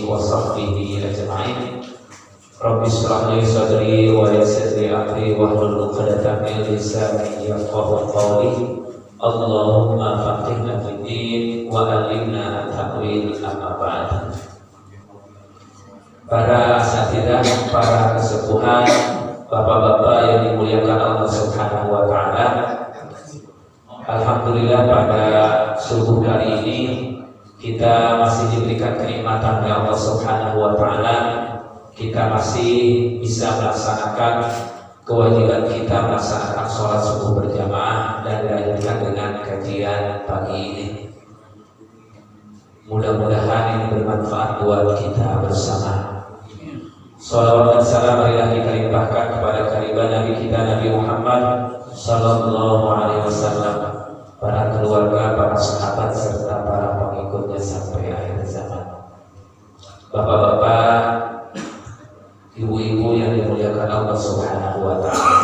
wa sahbihi ajma'in. Rabbi shrah li sadri wa yassir li amri wahlul 'uqdatam min lisani yafqahu qawli. Allahumma faqihna fid din wa 'allimna at-ta'wil, amma ba'd. Para asatidzah, para kesepuhan, bapak-bapak yang dimuliakan Allah Subhanahu wa taala. Alhamdulillah pada subuh hari ini kita masih diberikan kenikmatan oleh Allah Subhanahu wa taala. Kita masih bisa melaksanakan kewajiban kita melaksanakan sholat subuh berjamaah dan dilanjutkan dengan kajian pagi ini. Mudah-mudahan ini bermanfaat buat kita bersama. Salawat dan salam marilah kita limpahkan kepada kariban Nabi kita Nabi Muhammad sallallahu alaihi wasallam, para keluarga, para sahabat serta para pengikutnya sampai akhir zaman. Bapak-bapak, ibu-ibu yang dimuliakan Allah Subhanahu wa taala.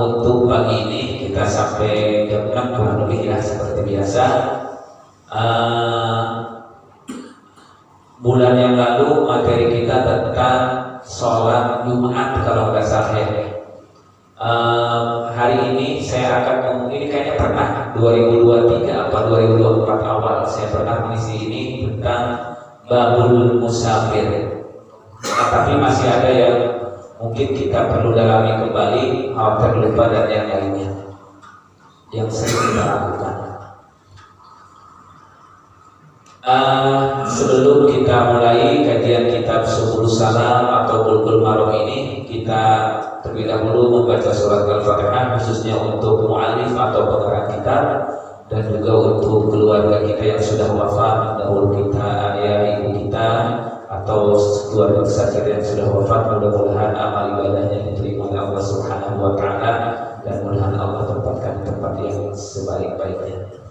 Untuk pagi ini kita sampai jam 6 kurang lebih ya, seperti biasa. Bulan yang lalu materi kita tentang sholat Jumat kalau nggak salah ya. Hari ini saya akan ini kayaknya pernah 2023 apa 2024 awal saya pernah mengisi ini tentang babul musafir. Nah, tapi masih ada yang mungkin kita perlu dalami kembali, khawatir lupa dan yang lainnya yang sering kita lakukan. Sebelum kita mulai kajian kitab Subul Salam atau Bulughul Maram ini, kita terlebih dahulu membaca surat Al-Fatihah khususnya untuk mu'alif atau pengarang kitab dan juga untuk keluarga kita yang sudah wafat, dahulu kita, ayah, ibu kita atau keluarga besar kita yang sudah wafat. Mudah-mudahan amal ibadahnya diterima oleh Allah Subhanahu wa taala dan mudah-mudahan Allah tempatkan di tempat yang sebaik-baiknya.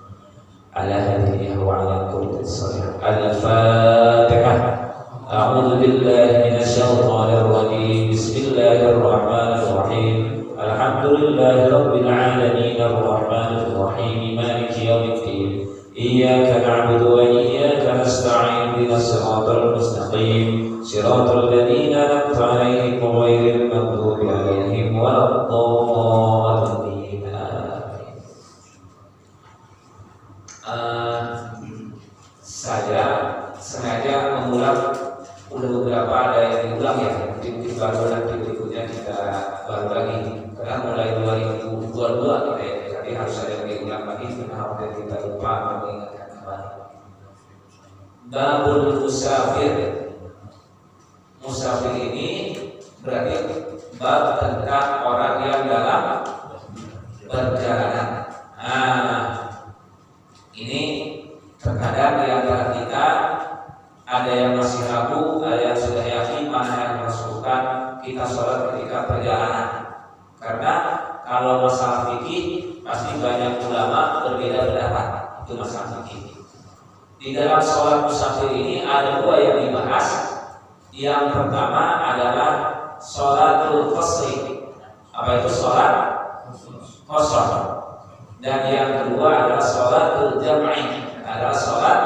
Ala hadhihi wa ala kulli salih. Al-Fatihah. A'udzu billahi minasy syaithanir rajim. Bismillahirrahmanir rahim. Alhamdulillahi rabbil alamin arrahmanir rahim maliki yaumiddin. Iyyaka na'budu wa iyyaka nasta'in. Ihdinas siratal mustaqim. Siratal ladzina an'amta 'alaihim ghairil maghdubi 'alaihim waladdallin. Saya sengaja mengulang, udah beberapa ada yang diulang ya, mungkin baru nanti berikutnya kita baru lagi karena mulai 2022 kita ya, jadi harus ada yang diulang lagi karena khawatir kita lupa mengingatkan kembali. Babul musafir. Musafir ini berarti bab tentang orang yang dalam perjalanan. Ini terkadang di antara kita ada yang masih ragu, ada yang sudah yakin mana yang melakukan kita sholat ketika perjalanan. Karena kalau masalah fikih pasti banyak ulama berbeda pendapat, itu masalah fikih. Di dalam sholat musafir ini ada dua yang dibahas. Yang pertama adalah sholatul qasri. Apa itu sholat qasar? Dan yang kedua adalah sholatul jam'i, adalah sholat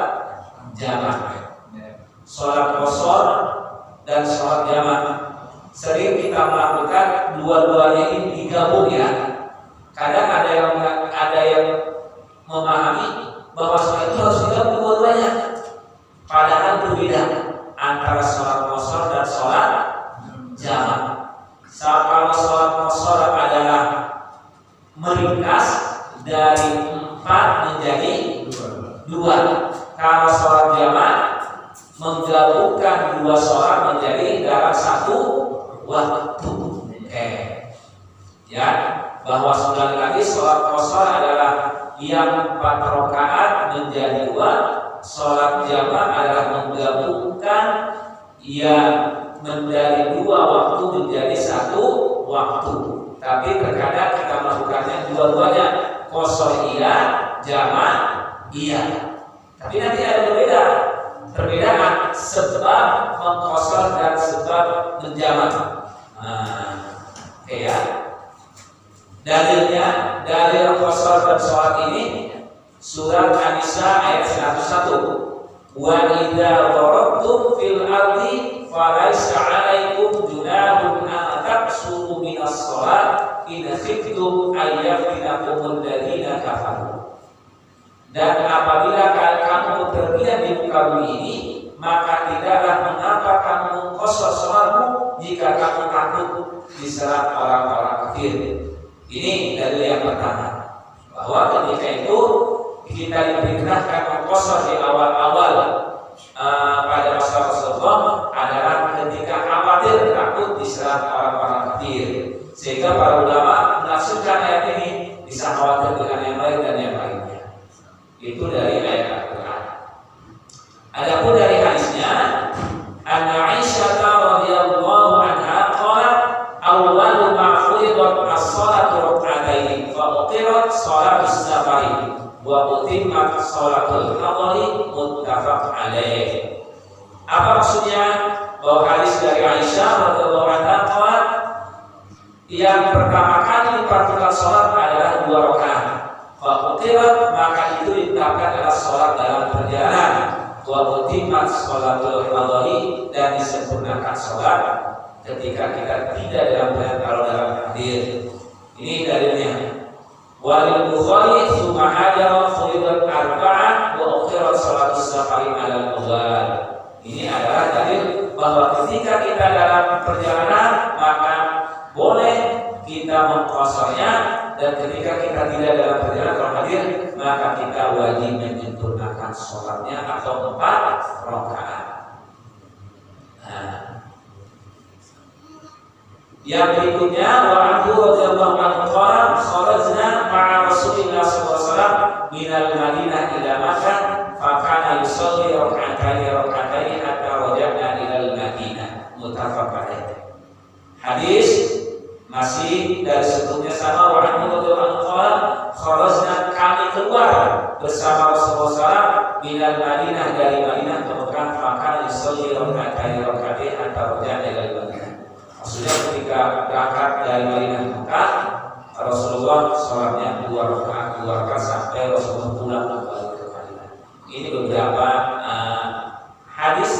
jamak. Sholat qasar dan sholat jamak sering kita melakukan dua-duanya ini digabung ya. Kadang ada yang memahami bahwa sholat itu harus digabung dua-duanya, padahal berbeda antara sholat qasar dan sholat jamak. Kalau sholat qasar adalah meringkas dari 4 menjadi 2. Kalau sholat jamak menggabungkan 2 sholat menjadi dalam 1 waktu. Ya, bahwa sekali lagi sholat qasar adalah yang 4 rakaat menjadi 2. Sholat jamak adalah menggabungkan yang dari 2 waktu menjadi 1 waktu. Tapi terkadang kita melakukannya dua-duanya, qasar iya, jamak iya. Tapi nanti ada perbedaan sebab mengqasar dan sebab menjamak. Ya. Dalilnya, dalil qasar dan sholat ini surat An-Nisa ayat 101. Wa idza darabtum fil ardi falaysa 'alaikum junahun an taqsuru minas shalah in khiftum ay yaftinakum alladziina kafaru. Dan apabila kamu bepergian di muka bumi ini, maka tidaklah mengapa kamu mengqashar salatmu jika kamu takut diserang orang-orang kafir. Ini dalil yang pertama, bahwa ketika itu kita diperintahkan mengqashar di awal-awal pada masa Rasulullah adalah ketika khawatir takut diserang orang-orang kafir. Sehingga para ulama menafsirkan ayat ini bisa khawatir dengan yang lain dan yang lainnya. Itu dari ayat Al-Quran. Adapun dari hadisnya, Anna Aisyah radhiyallahu anha qalat awwalu ma furidat as-salatu rak'atayn fa uqirat salatus safari wa utimmat salatul hadari muttafaq alaih. Apa maksudnya? Bahwa hadis dari Aisyah radhiyallahu anha qalat yang pertama kali diperhatikan salat adalah 2 rakaat. Fa uqirat, maka itu ditetapkan adalah salat dalam perjalanan. Wa utimmat salatul hadari, dan disempurnakan salat ketika kita tidak dalam perjalanan kalau dalam hadir. Ini dalilnya. Walil Bukhari tsumma hajara furidat arba'an wa uqirat salatus safari 'alal awwal. Ini adalah dalil bahwa ketika kita dalam perjalanan maka boleh kita mengqasarnya, dan ketika kita tidak dalam perjalanan kalau hadir maka kita wajib menyempurnakan sholatnya atau 4 rakaat. Yang berikutnya, wa anhu radhiyallahu anhu qala kharajna ma'a Rasulillah sallallahu alaihi wasallam minal Madinah ila Makkah fa kana yusalli rak'atayn hatta raja'na ilal Madinah. Muttafaq alaih. Hadis masih dari sebelumnya sama, wa anhu radhiyallahu anhu qala kharajna, kami keluar bersama Rasulullah SAW minal Madinah, dari Madinah ke Mekah, maka yusalli rak'atayn hatta raja'na ilal Madinah. Maksudnya ketika berangkat dari Madinah ke Mekah, Rasulullah sholatnya 2 rakaat sampai Rasulullah pulang kembali ke Madinah. Ini beberapa hadis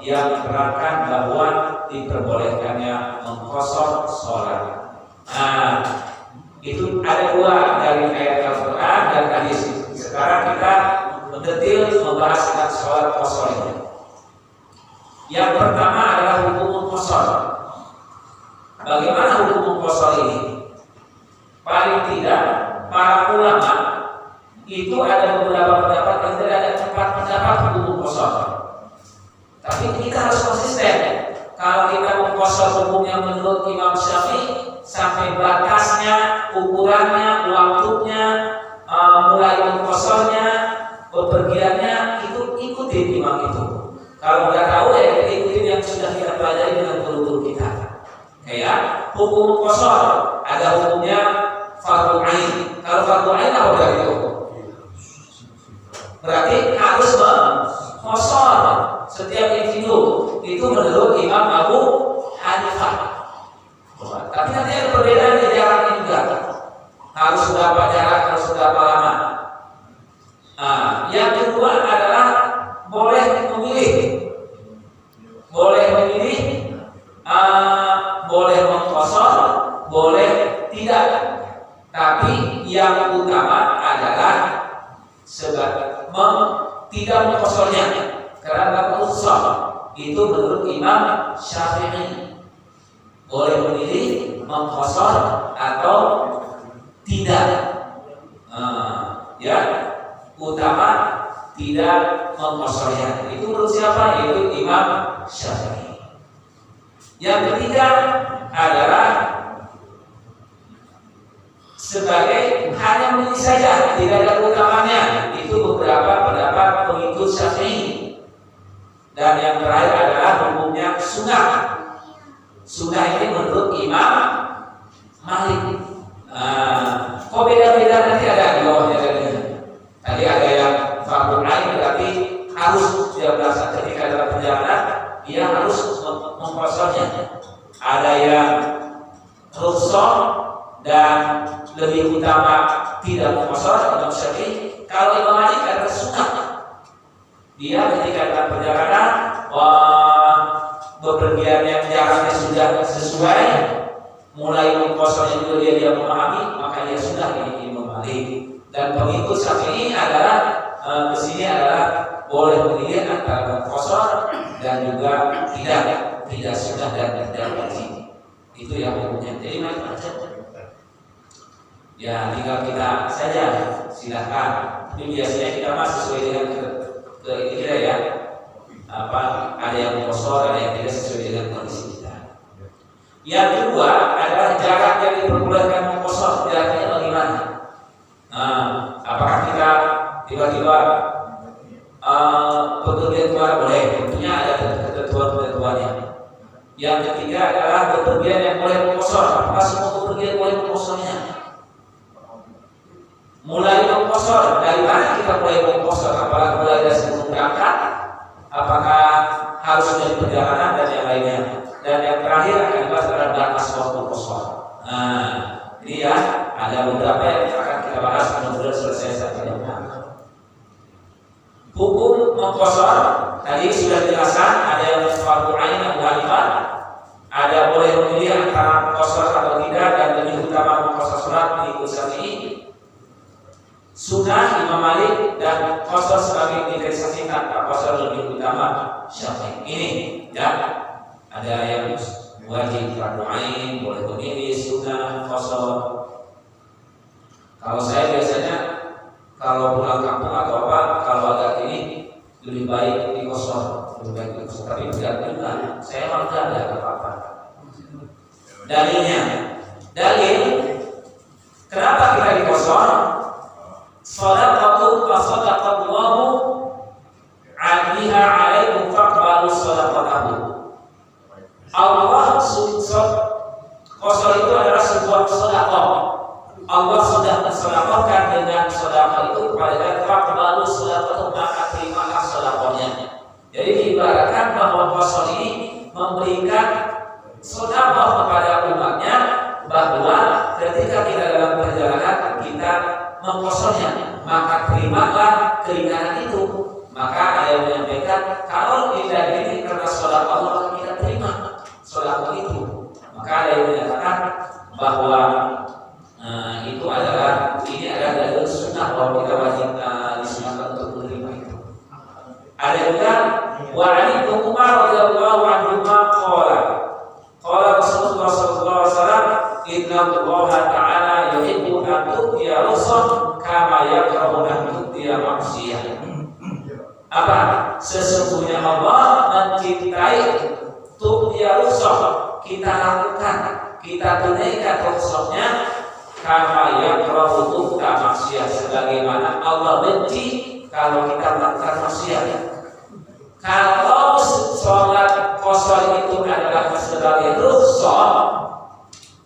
yang menerangkan bahwa diperbolehkannya mengqashar sholat. Itu ada 2 dari ayat Al-Quran dan hadis. Sekarang kita mendetil membahas tentang sholat qashar ini. Yang pertama adalah hukum qashar. Bagaimana hukum qashar ini? Paling tidak para ulama itu ada beberapa pendapat, dan tidak ada 4 pendapat hukum qashar. Tapi kita harus konsisten. Kalau kita mengqashar hukumnya menurut Imam Syafi'i, sampai batasnya, ukurannya, waktunya, mulai mengqasharnya, bepergiannya, itu ikutin imam itu. Kalau nggak tahu ya kita ikutin yang sudah kita pelajari dengan guru-guru kita. Kayak hukum qashar, ada hukumnya fardhu ain. Kalau fardhu ain apa berarti itu? Berarti harus mengqashar setiap individu. Itu menurut Imam Abu Hanifah. Tapi nanti ada perbedaan di jaraknya juga. Harus berapa jarak, harus berapa lama. Yang kedua adalah boleh memilih. Boleh memilih, boleh mengqashar, boleh tidak. Tapi yang utama adalah tidak mengqasharnya, karena rukhsah. Itu menurut Imam Syafi'i. Boleh memilih mengqashar atau tidak. Ya, utama tidak mengqasharnya. Itu menurut siapa? Itu Imam Syafi'i. Yang ketiga adalah sebagai hanya memilih saja, tidak ada utamanya. Itu beberapa pendapat pengikut Syafi'i. Dan yang terakhir adalah hukumnya sunnah. Sunnah ini menurut Imam Malik. Kok beda-beda nanti ada di bawahnya tadi. Tadi ada yang fardhu ain, berarti harus dia berasa ketika dalam perjalanan dia harus mengqasharnya. Ada yang rukhsah dan lebih utama tidak mengqashar, Imam Syafi'i. Kalau Imam Malik ada sunnah. Dia ketika dalam perjalanan bepergian yang jaraknya sudah sesuai, mulai mengkosongnya juga dia memahami, maka dia sudah ini membalik. Dan pengikut Syafi'i adalah kesini adalah boleh memilih antara mengkosong dan juga tidak sudah dan tidak wajib. Itu yang umumnya. Jadi macam-macam. Ya tinggal kita saja, silahkan. Ini biasanya kita masih sesuai dengan kita ya. Ada yang mengkosor, ada yang tidak sesuai dengan kondisi kita. Yang kedua adalah jarak yang diperbolehkan mengkosor, jaraknya bagaimana? Apakah kita tiba-tiba bepergian keluar boleh? Tentunya ada ketentuan-ketentuannya. Yang ketiga adalah bepergian yang boleh mengkosor. Apakah semua bepergian boleh mengkosornya? Mulai mengkosor, dari mana kita mulai mengkosor? Apakah mulai dari sebelum berangkat? Apakah harus dari perjalanan dan yang lainnya? Dan yang terakhir akan dibahas adalah batas waktu kosor. Ini ya ada beberapa yang akan kita bahas, mudah-mudahan selesai sampai dengan hukum mengkosor. Tadi sudah dijelaskan, ada yang fardu ain Abu Hanifah, ada boleh memilih antara mengkosor atau tidak, dan lebih utama mengkosor sunnah mengikut Syafi'i, sunnah Imam Malik, dan kosor sebagai diferensiasi tanpa kosor lebih utama Syafi'i. Ini ya, ada yang wajib fardu ain, boleh memilih sunnah, kosor. Kalau saya biasanya kalau pulang kampung atau apa, kalau agak ini lebih baik di kosor, lebih baik di kosor. Tapi tidak juga, saya memang tidak ada apa-apa. Dalilnya, kenapa kita di kosor? Shadaqatu wa sadaqallahu 'alaiha 'alaikum faqbalu shadaqatahu. Allah kosor itu adalah sebuah sedekah. Allah sudah mensedekahkan dengan sedekah itu kepada faqbalu shadaqatahu, maka terimalah sedekahnya. Jadi diibaratkan bahwa kosor ini memberikan sedekah kepada umatnya, bahwa ketika kita dalam perjalanan kita mengkosornya, maka terimalah keringanan itu. Maka ada yang menyampaikan kalau tidak ini karena sedekah Allah kita terima sedekah itu. Maka ada yang menyatakan bahwa itu adalah dalil sunnah bahwa kita wajib disunahkan untuk menerima itu. Ada juga wa Ali bin Umar radhiyallahu anhu qala Rasulullah sallallahu alaihi wasallam, inna Allah ta'ala yuhibbu an tu'tiya rusul kama yakrahu an tu'tiya maksiyah. Apa? Sesungguhnya Allah mencintai tu'tiya rusul, kita lakukan, kita tunaikan rusulnya, kama yakrahu tu'tiya maksiyah, sebagaimana Allah benci kalau kita melakukan maksiat. Kalau sholat kosor itu adalah sebagai rukhsah,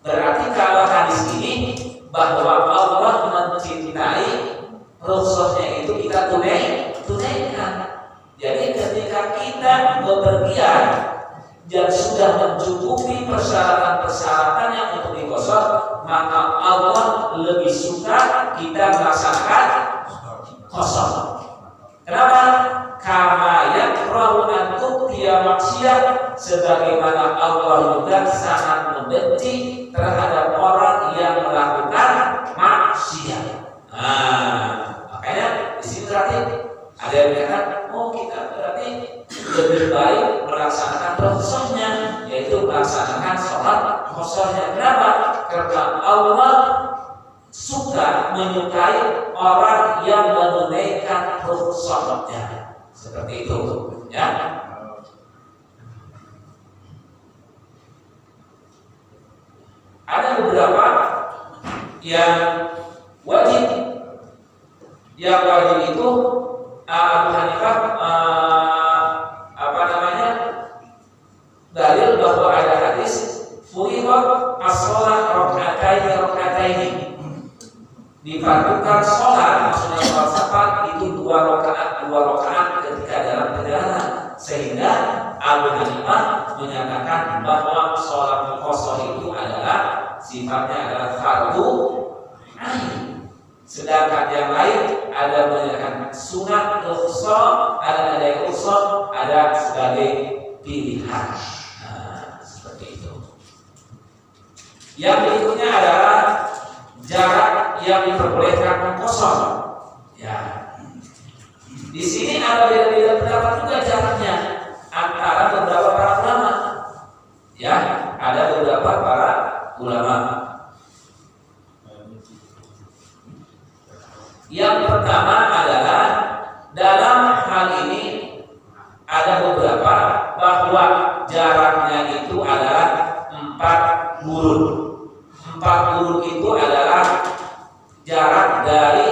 berarti kalau hadis ini bahwa Allah mencintai rukhsahnya itu kita tunaikan. Jadi ketika kita bepergian dan sudah mencukupi persyaratan yang untuk dikosor, maka Allah lebih suka kita melaksanakan kosor. Kenapa? Karena yakrahu an tu'tiya maksiyah, sebagaimana Allah juga sangat membenci terhadap orang yang melakukan maksiat. Makanya di sini berarti ada yang mengatakan, kita berarti lebih baik melaksanakan kosornya, yaitu melaksanakan sholat kosornya. Kenapa? Karena Allah suka menyukai orang yang menunaikan kosornya. Seperti itu, ya. Ada beberapa yang wajib. Yang wajib itu Abu Hanifah dalil bahwa ada hadis furiḍat as-shalah rak'ataini, difardukan sholat, maksudnya sholat safar itu 2 rakaat ketika dalam perjalanan, sehingga Abu Hanifah menyatakan bahwa sholat qasar itu adalah sifatnya adalah fardu ain. Sedangkan yang lain ada menyatakan sunat rukhsah, ada dilihat. Nah, seperti itu. Yang berikutnya adalah jarak yang diperbolehkan kosong. Ya. Di sini ada beda-beda pendapat juga jaraknya antara beberapa para ulama. Ya, ada beberapa para ulama. Yang pertama adalah dalam hal ini ada beberapa bahwa jaraknya itu adalah 4 burun. 4 burun itu adalah jarak dari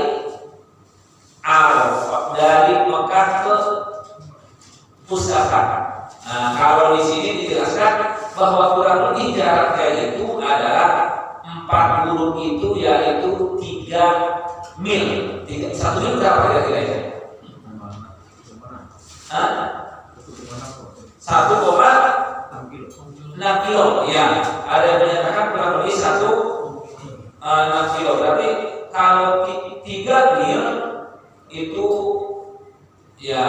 dari Mekah ke Muzdalifah. Nah, kalau di sini dijelaskan bahwa kurang lebih jaraknya itu adalah 4 burun itu yaitu 3 mil. 1 mil berapa kira-kira? 1,6 kilo. Ya, ada yang menyatakan kurang lebih 1,6 kilo. Berarti kalau 3 mil itu ya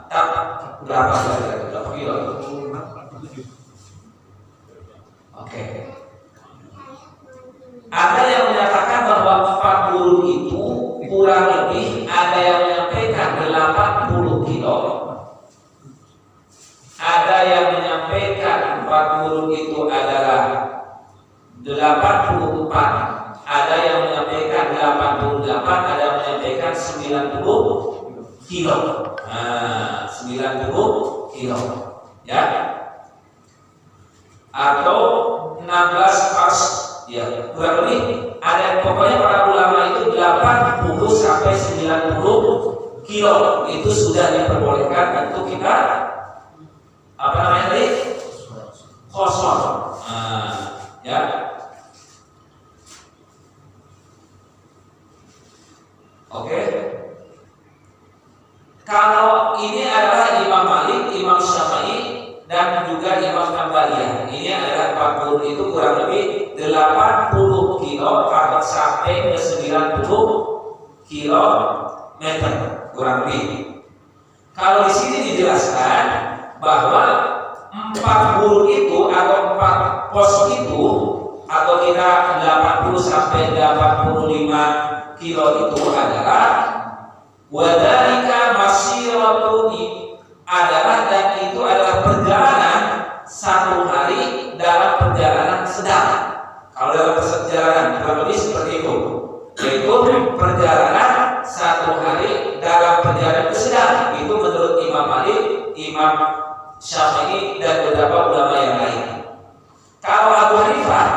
tak berapa kira-kira? Berapa kilo? Oke. Ada yang menyatakan bahwa 4 burun itu kurang lebih, ada yang menyampaikan 80 kilo. Ada yang menyampaikan 4 burun itu adalah 84. Ada yang menyampaikan 88, ada yang menyampaikan 90 kilo. Nah, 90 kilo. Ya. Atau 16 pas. Ya, kurang lebih ada pokoknya para ulama itu 80 sampai 90 kilo itu sudah diperbolehkan untuk kita apa namanya tadi? Kosong. Nah, ya. Oke. Kalau ini adalah Imam Malik, Imam Syafi'i dan juga Imam Hanbali. Ini adalah 40 itu kurang lebih 80 kilo sampai ke 90 kilometer kurang lebih. Kalau di sini dijelaskan bahwa 4 burun itu atau 4 pos itu atau kita 80 sampai 85 kilo itu adalah wadalika masyiratun adalah dan itu adalah perjalanan 1 hari dalam perjalanan sedang. Kalau dalam perjalanan kurang lebih seperti itu, yaitu perjalanan 1 hari dalam perjalanan sedang. Itu menurut Imam Malik, Imam Syafi'i dan beberapa ulama yang lain. Kalau Abu Hanifah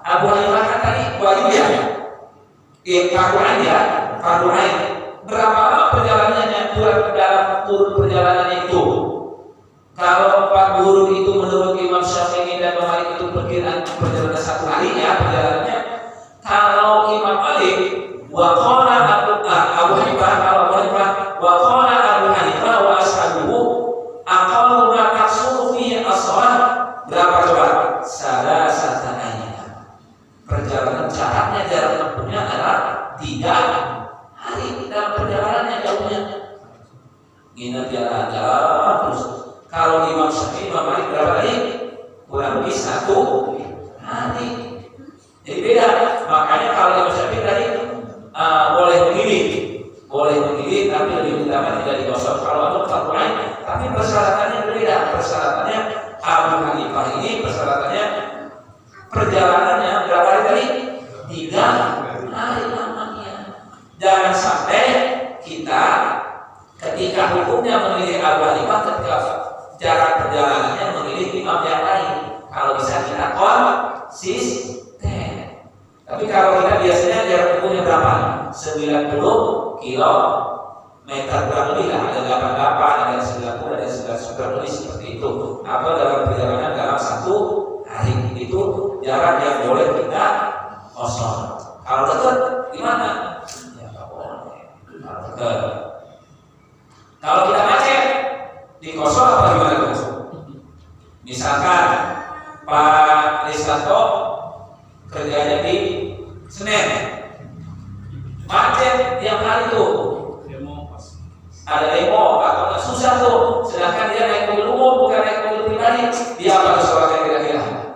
kan tadi wajib ya, fardu ain. Berapa lama perjalanannya dalam turun perjalanan itu? Kalau 4 burun itu menurut Imam Syafi'i dan Imam Malik itu perkiraan perjalanan 1 hari ya perjalanannya. Kalau Imam Malik wa qala Abu Hanifah wa qala Abu Hanifah wa ashabuhu aqallu ma tasulu fi as-salat berapa coba? Salasata ayyam. Perjalanan jarak tempuhnya adalah 3 hari dalam perjalanannya jauhnya. Ini jalan-jalan terus. Kalau Imam Syafi'i, Imam Malik berapa tadi? Kurang lebih 1 hari. Jadi beda. Makanya kalau Imam Syafi'i tadi boleh memilih, tapi lebih utama tidak digosok. Kalau itu fardu ain, tapi persyaratannya berbeda. Persyaratannya Abu Hanifah ini persyaratannya perjalanannya berapa hari tadi? 3 hari lamanya. Jangan sampai kita ketika hukumnya memilih Abu Hanifah ketika jarak perjalanannya memilih imam yang lain. Kalau bisa kita konsisten. Tapi kalau kita biasanya jarak tempuhnya berapa? 90 kilometer kurang lebih lah. Ada 88, ada 90, ada 90 kurang lebih seperti itu. Atau dalam perjalanan dalam 1 hari itu jarak yang boleh kita kosong. Kalau dekat gimana? Ya nggak boleh. Kalau dekat. Kalau kita macet di kosong apa gimana tuh? Misalkan Pak Risanto kerjanya di Senen, macet tiap hari tuh, ada demo atau susah tuh. Sedangkan dia naik mobil umum bukan naik mobil pribadi. tadi dia apa sholatnya kira-kira?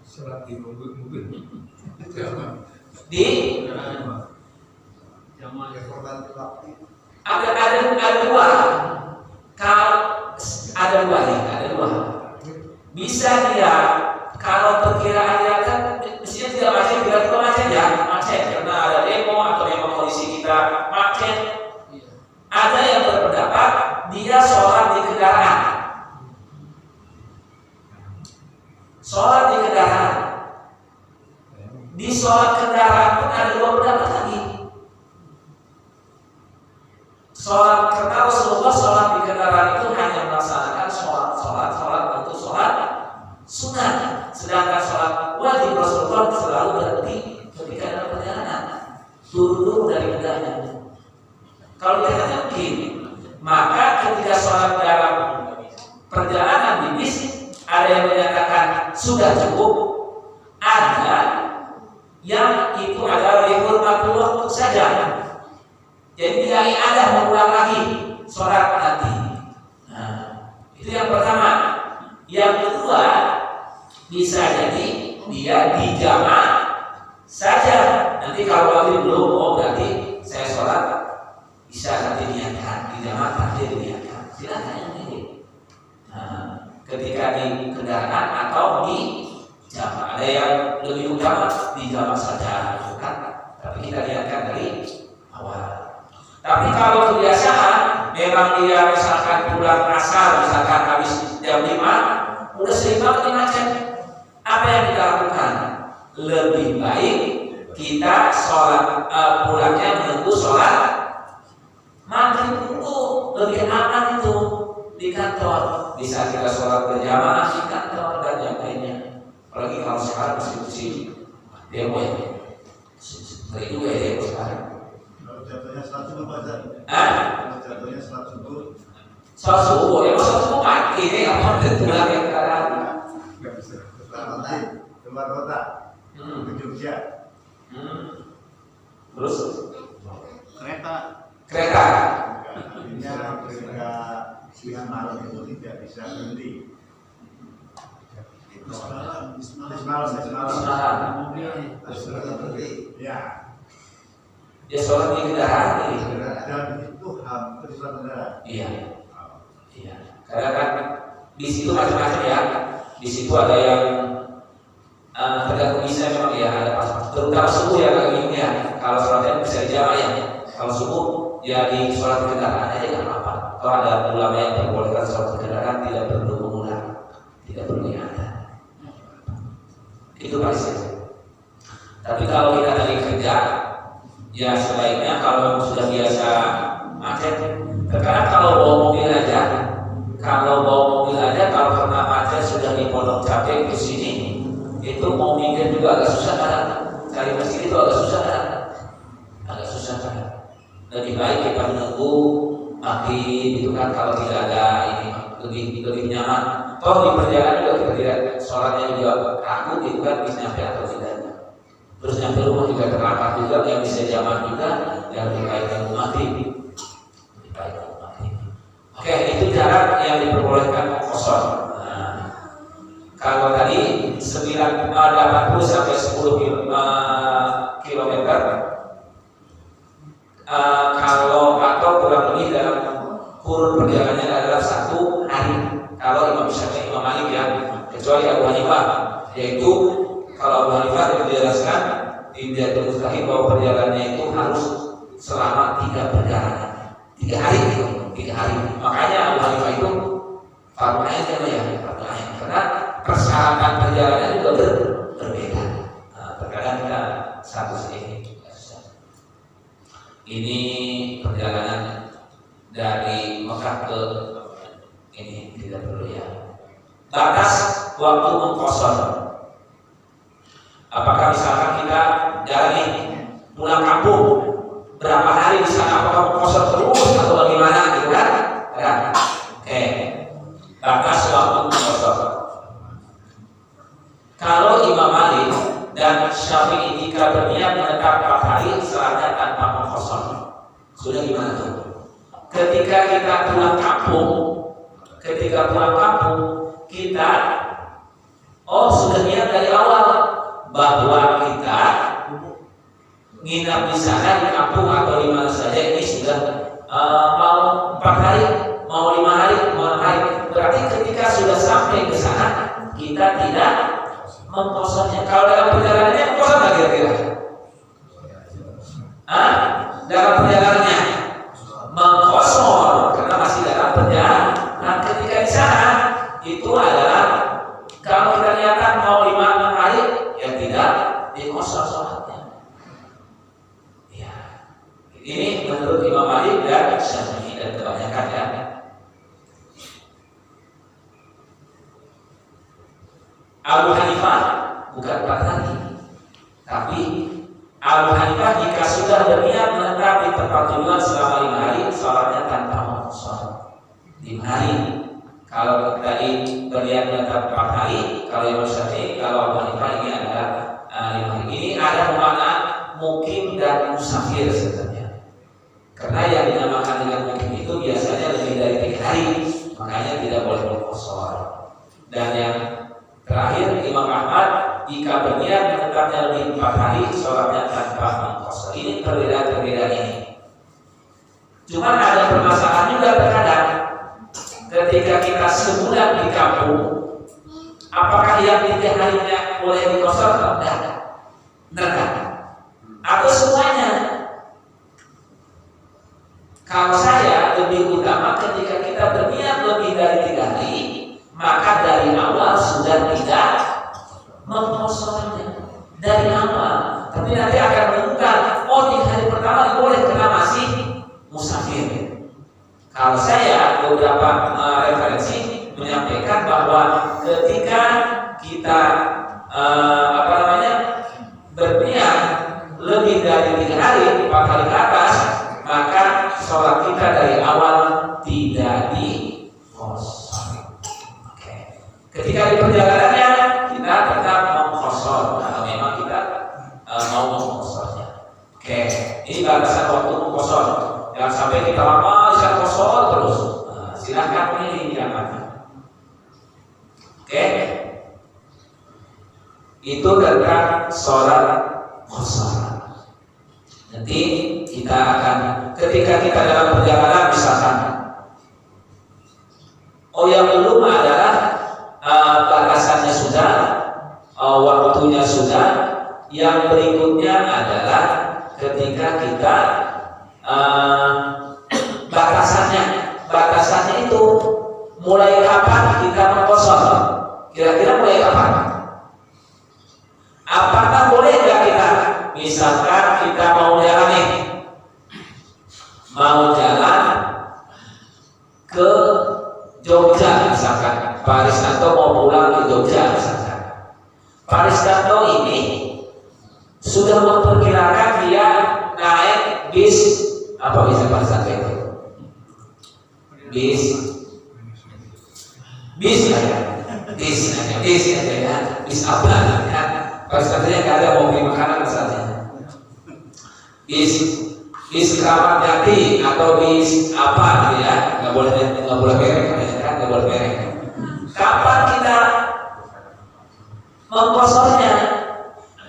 Sholat di mobil. Di ada dua. Kalau ada dua. Bisa dia kalau perkiraan dia kan mestinya tidak macet, tiba-tiba macet karena ada demo atau memang kondisi kita macet. Ada yang berpendapat dia sholat di kendaraan. Sholat di kendaraan. Di sholat kendaraan pun ada dua pendapat lagi. Sholat karena Rasulullah sholat di kendaraan itu hanya melaksanakan sholat untuk sholat sunat. Sedangkan sholat wajib Rasulullah selalu berhenti ketika dalam perjalanan, turun dari kendaraannya. Kalau kita mungkin, maka ketika sholat dalam perjalanan di bis, ada yang menyatakan sudah cukup, ada yang itu adalah dihormati waktu saja. Jadi tidak ada mengulang lagi sholat nanti. Nah, itu yang pertama. Yang kedua, bisa jadi dia di jamaah saja. Nanti kalau lagi belum, berarti saya sholat bisa nanti niatkan di jamaah terakhir niatkan. Silakan yang ini. Nah, ketika di kendaraan atau di jamaah, ada yang lebih utama di jamaah saja, kan? Tapi kita niatkan dari awal. Tapi kalau kebiasaan memang dia misalkan pulang asar, misalkan habis jam 5, udah sering banget macet. Apa yang kita lakukan? Lebih baik kita sholat pulangnya menunggu sholat maghrib dulu, lebih aman itu di kantor. Bisa kita sholat berjamaah di kantor dan yang lainnya. Apalagi kalau sekarang masih demo ya, ngeri juga ya demo sekarang. Jatuhnya sholat subuh Pak. Jatuhnya sholat subuh. Sholat subuh, ya sholat subuh mati ini apa pulang yang sekarang? Nggak bisa. Keluar kota. Ke Jogja. Terus? Kereta. Artinya ketika siang malam itu tidak bisa berhenti. Malam. Ya. Ya sholat di kendaraan ini. Dan itu hampir sholat kendaraan. Iya. Karena kan di situ macam-macam ya. Di situ ada yang tergantung bisa memang ya ada pas. Terutama subuh ya kayak gini ya. Kalau sholatnya bisa dijamaah ya. Kalau subuh ya di sholat kendaraan aja nggak apa-apa. Kalau ada ulama yang membolehkan sholat kendaraan tidak perlu mengulang, tidak perlu ada. Itu pasti. Tapi kalau kita lagi kerja, ya sebaiknya kalau sudah biasa macet, terkadang kalau bawa mobil aja, kalau karena macet sudah di Pondok Cabe ke sini, itu mau minggir juga agak susah kan? Cari masjid itu agak susah kan? Lebih baik kita menunggu maghrib itu kan kalau tidak ada ini lebih nyaman. Toh di perjalanan juga kita tidak sholatnya juga ragu gitu kan bisa nyampe atau tidaknya. Terus nyampe rumah juga terlambat juga, yang bisa jamaah juga, yang lebih baik menunggu maghrib. Oke, itu jarak yang diperbolehkan kosong. Nah, kalau tadi 80 sampai 10 kilometer, kalau atau kurang lebih dalam kurun perjalanannya adalah 1 hari. Kalau Imam Syafi'i, Imam Malik ya, kecuali Abu Hanifah, yaitu kalau Abu Hanifah dijelaskan tidak mustahil bahwa perjalanannya itu harus selama 3 perjalanan, 3 hari itu. 3 hari. Makanya Abu Hanifah itu fardu ain ya, fardu ain. Karena persyaratan perjalanan juga berbeda. Terkadang kita satu ini. Ini perjalanan dari Mekah ke ini tidak perlu ya. Batas waktu mengkosor. Apakah misalkan kita jalani pulang kampung berapa hari di sana, apakah mengkosor terus atau bagaimana gitu kan? Ya. Oke. Batas waktu mengkosor. Kalau Imam Malik dan Syafi'i jika berniat menetap 4 hari setelahnya tanpa mengkosor, sudah gimana tuh? Ketika pulang kampung, kita bahwa kita nginap di sana di kampung atau di mana saja ini sudah mau 4 hari, mau 5 hari, mau 6 hari. Berarti ketika sudah sampai ke sana kita tidak mengkosongnya. Kalau dalam perjalanannya kosong nggak kira-kira? Dalam perjalanannya mengkosong karena masih dalam perjalanan. Nah, ketika di sana itu adalah kalau kita niatan mau 5-6 hari ya tidak dikosong sholatnya. Ya, ini menurut Imam Malik dan Syafi'i dan kebanyakan ya. Abu Hanifah bukan 4 hari, tapi Abu Hanifah jika sudah berniat menetap di tempat tujuan selama 5 hari, sholatnya tanpa mengkosor 5 hari. Kalau tadi berniat menetap 4 hari, kalau Imam Syafi'i, kalau Abu Hanifah ini adalah 5 hari. Ini ada makna mukim dan musafir sebenarnya. Karena yang dinamakan dengan mukim itu biasanya lebih dari 3 hari, makanya tidak boleh mengkosor. Dan yang terakhir Imam Ahmad jika berniat menetapnya lebih 4 hari, sholatnya tanpa mengkosor. Ini perbedaan ini. Cuma ada permasalahan juga terkadang ketika kita sebulan di kampung, apakah yang 3 harinya boleh dikosor atau enggak? Atau semuanya? Kalau saya lebih utama ketika kita berniat lebih dari 3 hari, maka dari awal sudah tidak mengkosornya dari awal. Tapi nanti akan menemukan, oh di hari pertama boleh karena masih musafir. Kalau saya beberapa referensi menyampaikan bahwa ketika kita berniat lebih dari 3 hari, 4 hari ke atas, maka sholat kita dari awal tidak dikosor. Ketika di perjalanannya kita tetap mengkosor kalau memang kita mau mengkosornya. Ini batasan waktu mengkosor. Jangan sampai kita lama bisa kosor terus. Silahkan pilih yang mana. Itu tentang sholat kosor. Nanti kita akan ketika kita dalam perjalanan misalkan, yang belum adalah batasannya sudah, waktunya sudah. Yang berikutnya adalah ketika kita batasannya itu mulai kapan kita mengkosor? Kira-kira mulai kapan? Apakah boleh nggak kita, misalkan kita mau jalan ke Jogja misalkan, Pak Risnanto mau pulang ke Jogja misalkan. Pak Risnanto ini sudah memperkirakan dia naik bis apa bisa Pak Risnanto itu? Bis apa ya? Pak Risnanto nya nggak ada mau beli makanan misalnya. Bis Keramat Jati atau bis apa gitu ya? Nggak boleh merek. Kapan kita mengkosornya?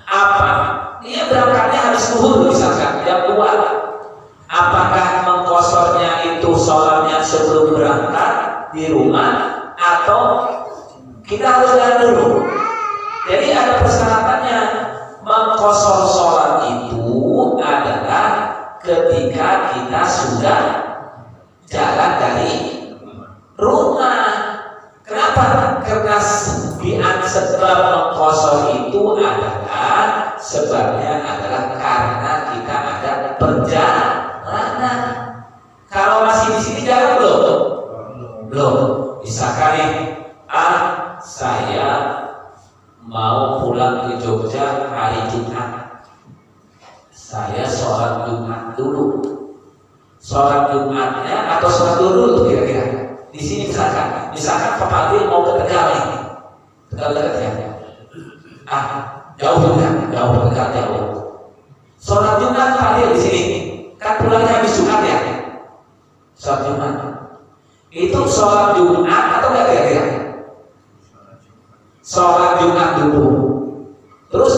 Apa? Dia berangkatnya harus zuhur misalkan jam 2. Apakah mengkosornya itu sholatnya sebelum berangkat di rumah atau kita harus jalan dulu? Jadi ada persyaratannya. Mengkosor sholat itu adalah ketika kita sudah jalan dari rumah. Kenapa? Karena sebab mengkosor itu adalah sebabnya adalah karena kita ada perjalanan. Kalau masih di sini jalan belum. Misalkan nih, saya mau pulang ke Jogja hari Jumat. Saya sholat Jumat dulu. Sholat Jumatnya atau sholat dulu kira-kira. Di sini misalkan Pak Fadil mau ke Tegal nih. Tegal dekat ya. Jauh. Sholat Jumat Fadil di sini. Kan pulangnya habis Jumat ya. Sholat Jumat. Itu sholat Jumat atau enggak kira-kira? Sholat Jumat dulu. Terus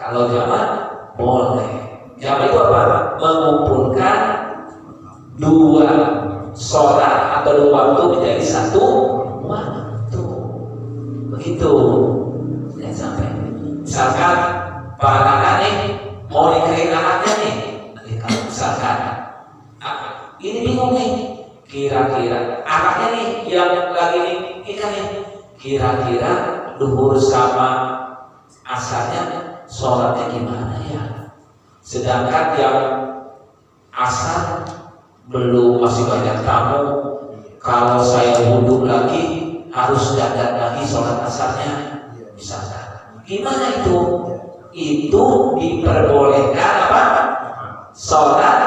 Kalau jamak boleh. Jamak itu apa? Mengumpulkan dua sholat atau dua waktu menjadi satu waktu. Begitu. Ya, sampai. Misalkan para anak nih mau nikahin anaknya nih. Kalau misalkan ini bingung nih, kira-kira anaknya nih yang lagi nikah nih, kira-kira duhur sama asarnya sholatnya gimana ya? Sedangkan yang asar belum, masih banyak tamu. Kalau saya wudhu lagi harus dandan lagi sholat asarnya, misalkan. Gimana itu? Itu diperbolehkan apa? Sholat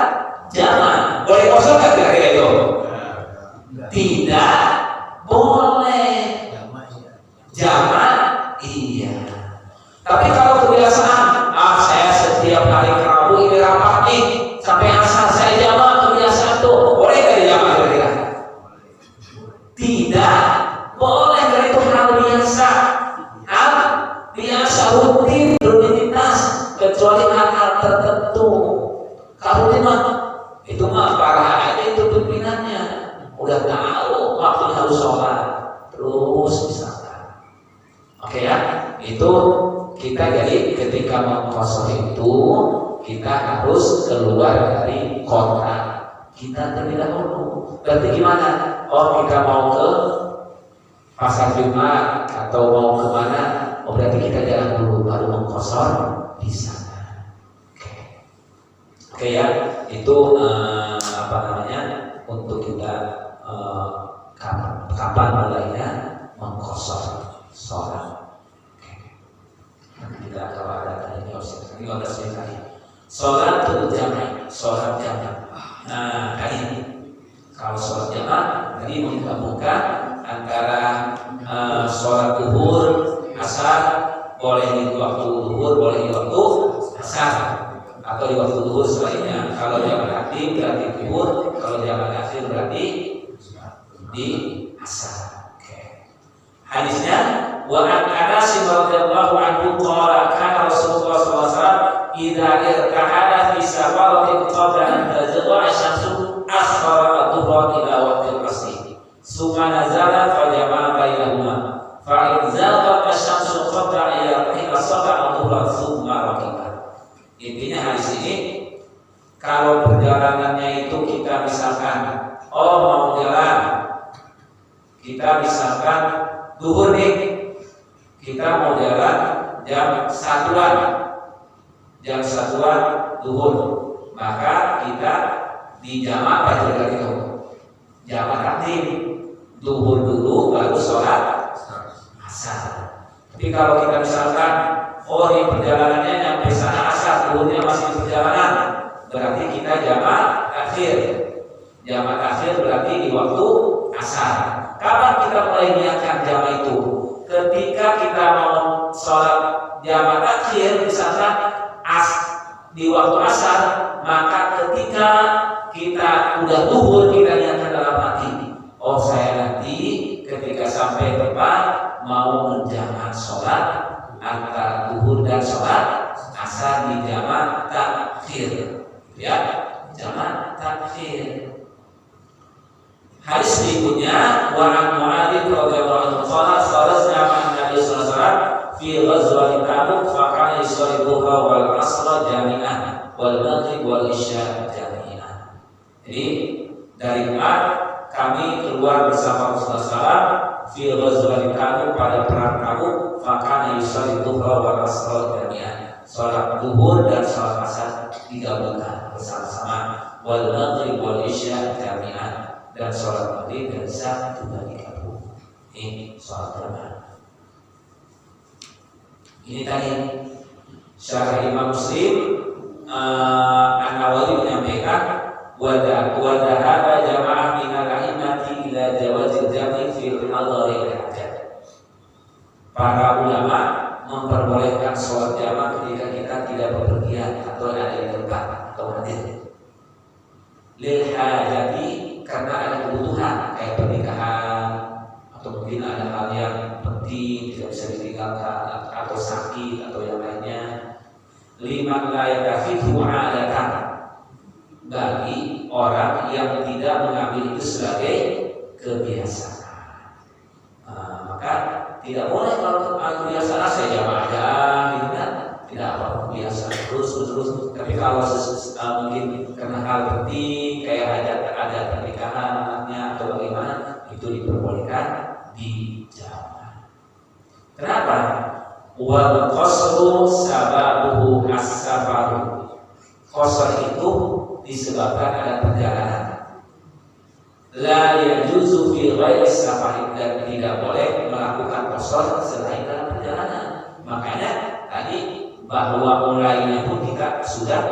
jamak. Boleh kosong nggak kira-kira itu? Tidak boleh. Jamak iya. Tapi kalau kebiasaan, saya setiap hari Rabu ini rapat nih sampai asar saya jamak, kebiasaan tuh boleh nggak dijamak kira-kira? Tidak boleh, karena itu hal biasa. Hal biasa, rutin, rutinitas, kecuali hal-hal tertentu. Kalau itu mah parah aja, itu pimpinannya udah tahu waktunya harus sholat terus misalkan. Oke ya, itu kita jadi ketika mengkosor itu kita harus keluar dari kota kita terlebih dahulu. Berarti gimana? Oh, kita mau ke pasar Jumat atau mau kemana? Oh, berarti kita jalan dulu baru mengkosor di sana. Oke ya, itu apa namanya, untuk kita kapan mulainya mengkosor sholat. Kita kalau ada tadi sholat itu jamak, sholat jamak. Nah, ini kalau sholat jamak tadi menggabungkan antara sholat zuhur, asar, boleh di waktu zuhur, boleh di waktu asar, atau di waktu zuhur selainnya. Kalau jamak aktif berarti zuhur, kalau jamak akhir berarti di asar. Hadisnya, wa an Anas radhiyallahu anhu qala kana Rasulullah sallallahu alaihi wasallam idza irtahada fi safaratin qabla an tazgha asy-syamsu akhara ad-dhuhra ila waqtil asr summa nazala fa jama'a bainahuma fa in zaghat asy-syamsu qabla an yartahila saba'a ad-dhuhra summa raqiba. Intinya hadis ini, kalau perjalanannya itu kita misalkan mau jalan, kita misalkan zuhur nih, kita mau jalan jam 1-an zuhur, maka kita di jamak apa itu? Jamak aktif, zuhur dulu baru sholat asar. Tapi kalau kita misalkan di perjalanannya nyampe sana asar, zuhurnya masih di perjalanan, berarti kita jamak akhir. Jamak akhir berarti di waktu asar. Kapan kita mulai niatkan jamak itu? Ketika kita mau sholat jamak akhir, misalkan di waktu asar, maka ketika kita udah zuhur, kita niatkan dalam hati, saya nanti ketika sampai tempat mau menjamak sholat antara zuhur dan sholat asar di jamak takhir, ya, jamak takhir. Hadis berikutnya, wa an Mu'adz radhiyallahu anhu qala kharajna ma'an Nabi sallallahu alaihi wasallam fi ghazwati Tabuk fa kana yusalli dhuhra wal 'ashra jami'an wal maghrib wal isya jami'an. Jadi dari Mu'adz, kami keluar bersama Rasulullah SAW fi ghazwati Tabuk, pada perang Tabuk, fa kana yusalli dhuhra wal 'ashra jami'an. Salat zuhur dan salat asar digabungkan bersama-sama, wal maghrib wal isya jami'an, dan sholat maghrib dan isya juga digabung. Ini sholat jamaah. Ini tadi syarah Imam Muslim. An-Nawawi menyampaikan wadahaba jamaah minal a'immati ila jawazil jam'i fil hadari al-hajat. Para ulama memperbolehkan sholat jamaah ketika kita tidak bepergian atau ada di tempat atau hadir. Lil hajati, karena ada kebutuhan kayak pernikahan atau mungkin ada hal yang penting tidak bisa ditinggalkan atau sakit atau yang lainnya. liman la yattakhidhu 'adatan, bagi orang yang tidak mengambil itu sebagai kebiasaan. Maka tidak boleh kalau kebiasaan saya jamaah aja, gitu kan? Tidak apa biasa terus. Tapi kalau mungkin karena hal penting kayak ada pernikahan anaknya atau bagaimana, itu diperbolehkan di jamaah. Kenapa? Wal qasru sababuhu as-safaru. Qasar itu disebabkan ada perjalanan. La yajuzu fi ghairi safar, dan tidak boleh melakukan qasar selain dalam perjalanan. Makanya tadi bahwa mulainya pun kita sudah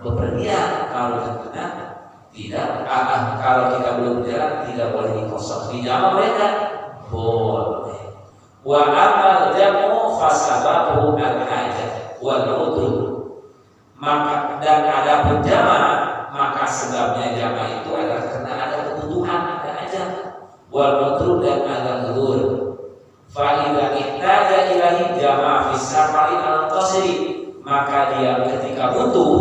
bepergian. Kalau kita tidak, kalau kita belum berjalan tidak boleh dikosor. Di jamaah mereka boleh. Wa amal jamu fasabahu al-hajat wal udhur. Maka dan ada pun jamaah, maka sebabnya jamaah itu adalah karena ada kebutuhan, ada hajat, wal udhur dan ada udhur. Fa idza ihtaja ilahi jamaah fi safari al-qasri, maka dia ketika butuh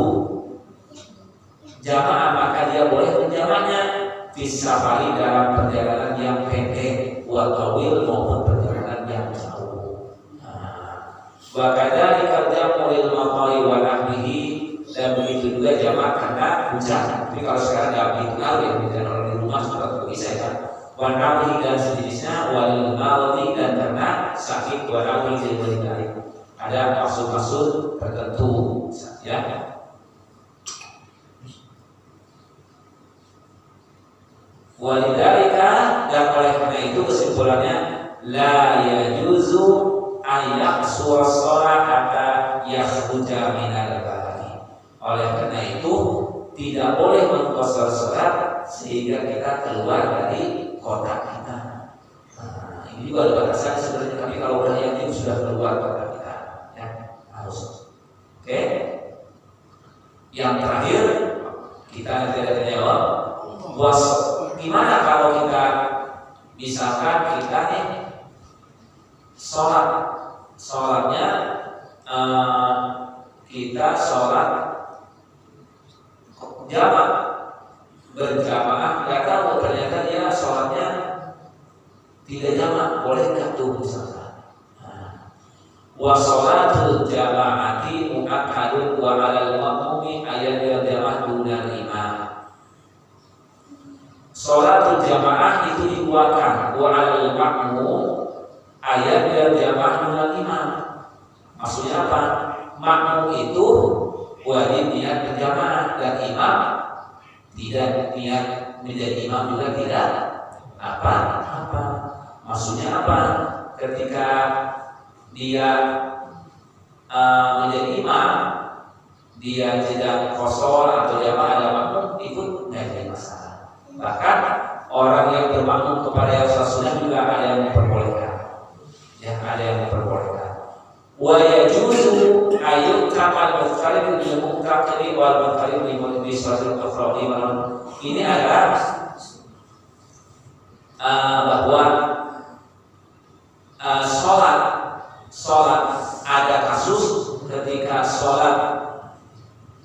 jamaah maka dia boleh menjamahnya fi safari dalam perjalanan yang pendek, wa tawil maupun perjalanan yang jauh. Wa kadzalika jamu lil maqali wa nahwihi, dan begitu juga jamaah karena hujan. Tapi kalau sekarang nggak begitu ngaruh ya, kalau di rumah sudah bisa ya. Wa nahwihi dan sejenisnya, wal maradi dan karena sakit, wa nahwihi dari ada maksud-maksud tertentu ya. Walidzalika, dan oleh karena itu kesimpulannya la yajuzu ayyaqsura shalah hatta yakhruja minal baladi. Oleh karena itu tidak boleh mengqasar salat sehingga kita keluar dari kota kita. Ini juga ada batasan sebenarnya, tapi kalau udah yang itu sudah keluar kota kita ya harus. Oke. Yang terakhir kita nanti ada jawab. Gimana kalau kita misalkan kita nih sholatnya kita sholat jamaah berjamaah, nggak tahu ternyata dia sholatnya tidak jamaah, boleh nggak tuh misalkan? Wa sholatul jamaati mu'akkadun wa 'alal ma'mumi ayat jamaah dunal imam. Sholatul jamaah itu dikuatkan, wa 'alal ma'mum ayat jamaah dunal imam. Maksudnya apa? Makmum itu wajib niat berjamaah dan imam tidak niat menjadi imam juga tidak apa. Maksudnya apa? Ketika dia menjadi imam, dia tidak qasar atau jamaah ada makmum, ikut tidak ada masalah. Bahkan orang yang bermakmum kepada yang sunnah juga ada yang diperbolehkan. Ya, ada yang diperbolehkan. Wa yajuzu ayat kamal mukhtalif bil muqtaqi wal mukhtalif bi suratul afradi. Ini adalah bahwa sholat ada kasus ketika sholat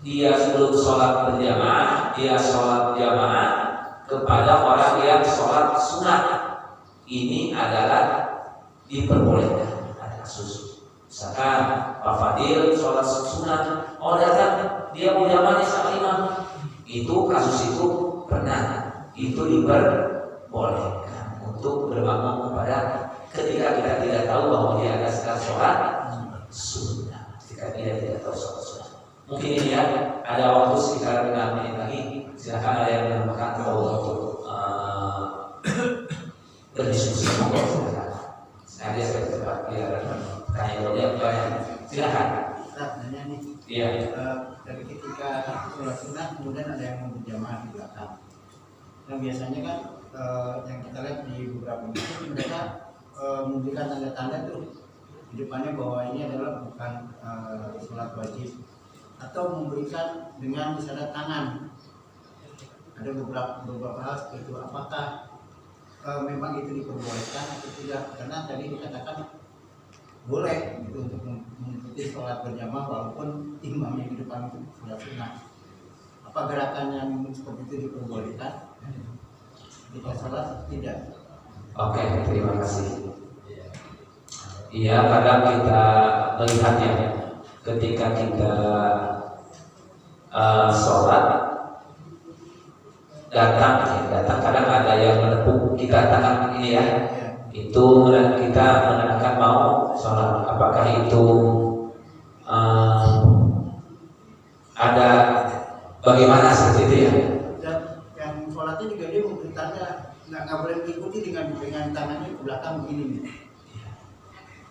dia sebelum sholat berjamaah, dia sholat jamaah kepada orang yang sholat sunat. Ini adalah diperbolehkan, ada kasus. Misalkan Pak Fadil sholat sunat, datang dia mau jamaahnya sama imam, itu kasus itu pernah, itu diperbolehkan untuk bermakmum kepada ketika kita tidak tahu bahwa dia ada sedang sholat sunat, ketika dia tidak tahu sholat sunat. Mungkin ini ya, ada waktu sekitar 6 menit lagi, silakan ada yang menambahkan kalau untuk berdiskusi. Nanti saya cepat biar tanya jawab banyak. Silakan. Nanya nih. Iya. Dari ketika sholat sunat kemudian ada yang mau berjamaah di belakang. Yang biasanya kan yang kita lihat di beberapa masjid mereka memberikan tanda-tanda tuh di depannya bahwa ini adalah bukan sholat wajib, atau memberikan dengan misalnya tangan. Ada beberapa hal seperti itu. Apakah memang itu diperbolehkan atau tidak? Karena tadi dikatakan boleh gitu untuk mengikuti sholat berjamaah walaupun imamnya di depan itu sholat sunnah. Apa gerakan yang seperti itu diperbolehkan ketika sholat? Tidak. Oke, terima kasih. Iya, kadang kita melihatnya ketika kita sholat datang kadang ada yang menepuk kita tangan ini ya, itu kita menandakan mau sholat. Apakah itu ada bagaimana seperti itu ya? Dan yang sholatnya juga dia memberitahukan nggak boleh mengikuti dengan tangannya ke belakang begini nih.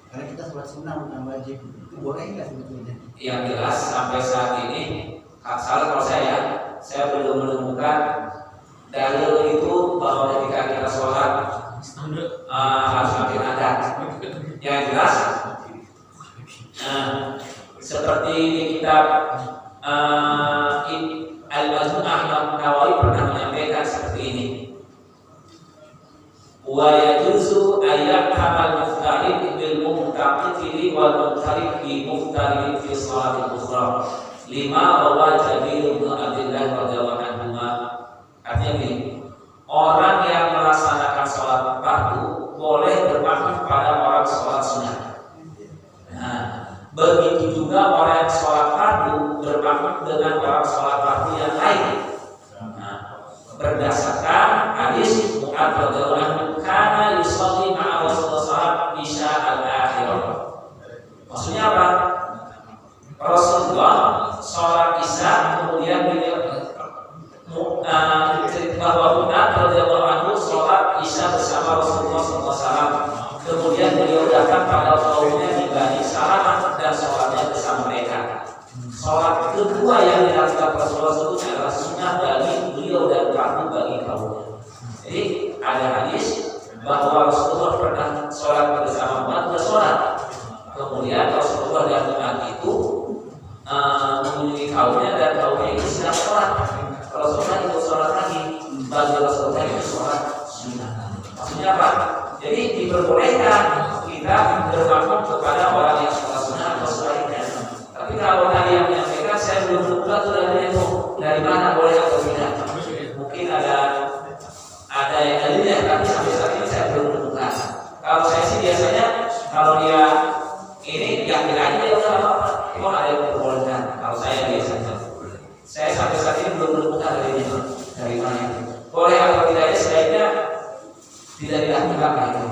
Karena kita sholat sunnah bukan wajib. Itu boleh nggak sebetulnya? Yang jelas sampai saat ini, salah kalau saya belum menemukan dalil itu bahwa ketika kita sholat harus pakai adat. Yang jelas seperti di kitab Al-Majmu'ah, Imam Nawawi pernah menyampaikan seperti ini. Wa yajuzu ayat hamal muftarid bil muqtaqidi wal muqtarid bi muftarid fi salatil ukhra lima rawa Jabir bin Abdullah radhiyallahu anhu. Artinya ini, orang yang melaksanakan sholat fardu boleh bermakmum pada orang sholat sunnah. Nah, begitu juga orang yang sholat fardu bermakmum dengan orang sholat fardu yang lain. Nah, berdasarkan hadis Mu'adz radhiyallahu anhu, kana yusalli ma'a Rasulullah isya al-akhirah. Maksudnya apa? Rasulullah sholat isya kemudian beliau bahwa Mu'adz radhiyallahu anhu sholat isya bersama Rasulullah SAW. Kemudian beliau datang pada kaumnya di Bani Salamah dan sholatnya bersama mereka. Sholat kedua yang dilakukan Rasulullah itu adalah sunnah bagi beliau dan fardu bagi kaumnya. Jadi ada hadis bahwa Rasulullah pernah sholat bersama Mu'adz bersolat. Kemudian Rasulullah dan Mu'adz itu mengunjungi kaumnya dan kaumnya itu sedang sholat. Rasulullah itu sholat lagi, bagi Rasulullah itu sholat sunnah. Maksudnya apa? Jadi diperbolehkan kita bermakmum kepada orang yang sholat sunnah atau sebaliknya. Tapi kalau tadi yang menyampaikan, saya belum buka tuh dari mana boleh atau tidak. Mungkin ada yang dalilnya, tapi sampai saat ini saya belum menemukan. Kalau saya sih biasanya kalau dia ini yakin aja ya udah apa-apa. Emang ada yang diperbolehkan. Kalau saya biasanya. Saya sampai saat ini belum menemukan dari mana itu. Boleh atau tidak ya, sebaiknya tidak dilakukan itu.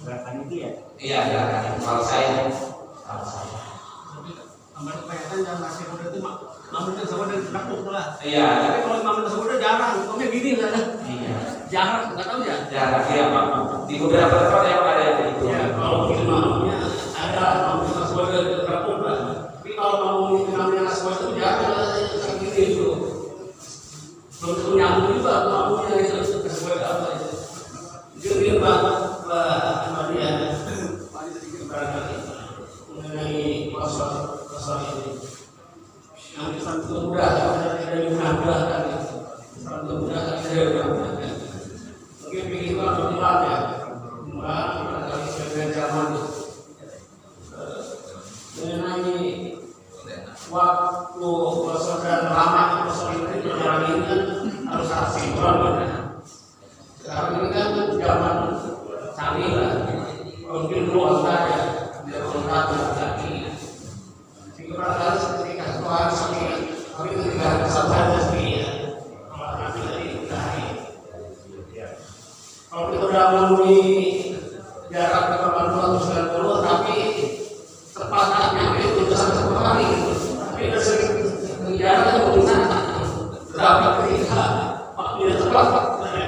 Gerakan itu ya? Iya, gerakan itu. Kalau saya. Tapi amal kebaikan yang masih muda itu mamun tersebut dari penakut lah. Iya. Tapi kalau mamun tersebut jarang, kami gini lah. Iya. Jarang, nggak tahu ya. Jarang ya, Pak. Di beberapa tempat yang ada yang begitu. Ya, kalau mungkin mamunnya ada mamun tersebut dari penakut lah. Tapi kalau mamun namanya tersebut itu jarang seperti itu. Belum nyambung juga mamunnya itu tersebut apa itu. Jadi Pak Maria sedikit barangkali mengenai pasal ini. Yang sangat mudah dari mudah kan, sangat mudah dari mudah. Mungkin begitu pertimbangan ya, barangkali sebagai zaman mengenai waktu pasal dan lama pasal itu yang ini kan harus asinkron. Sekarang ini kan zaman canggih lah, mungkin luas saja, dia berangkat lagi. Sehingga barangkali ketika Tuhan sendiri, tapi ketika kesadaran sendiri, kalau nanti dari kalau kita sudah memenuhi jarak ke 290, tapi tepatnya itu sudah 1 hari, tapi ada sering jaraknya berusaha berapa ketika tidak tepat,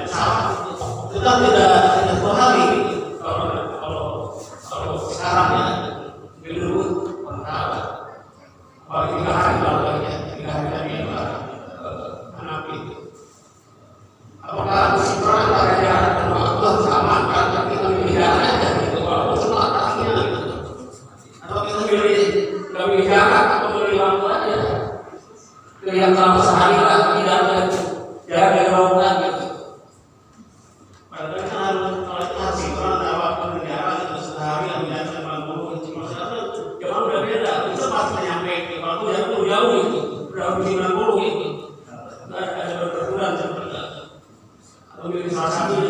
salah. Kita tidak 2 hari, kalau naik kalau jauh itu udah 90 itu ada berkurang atau milih salah satu itu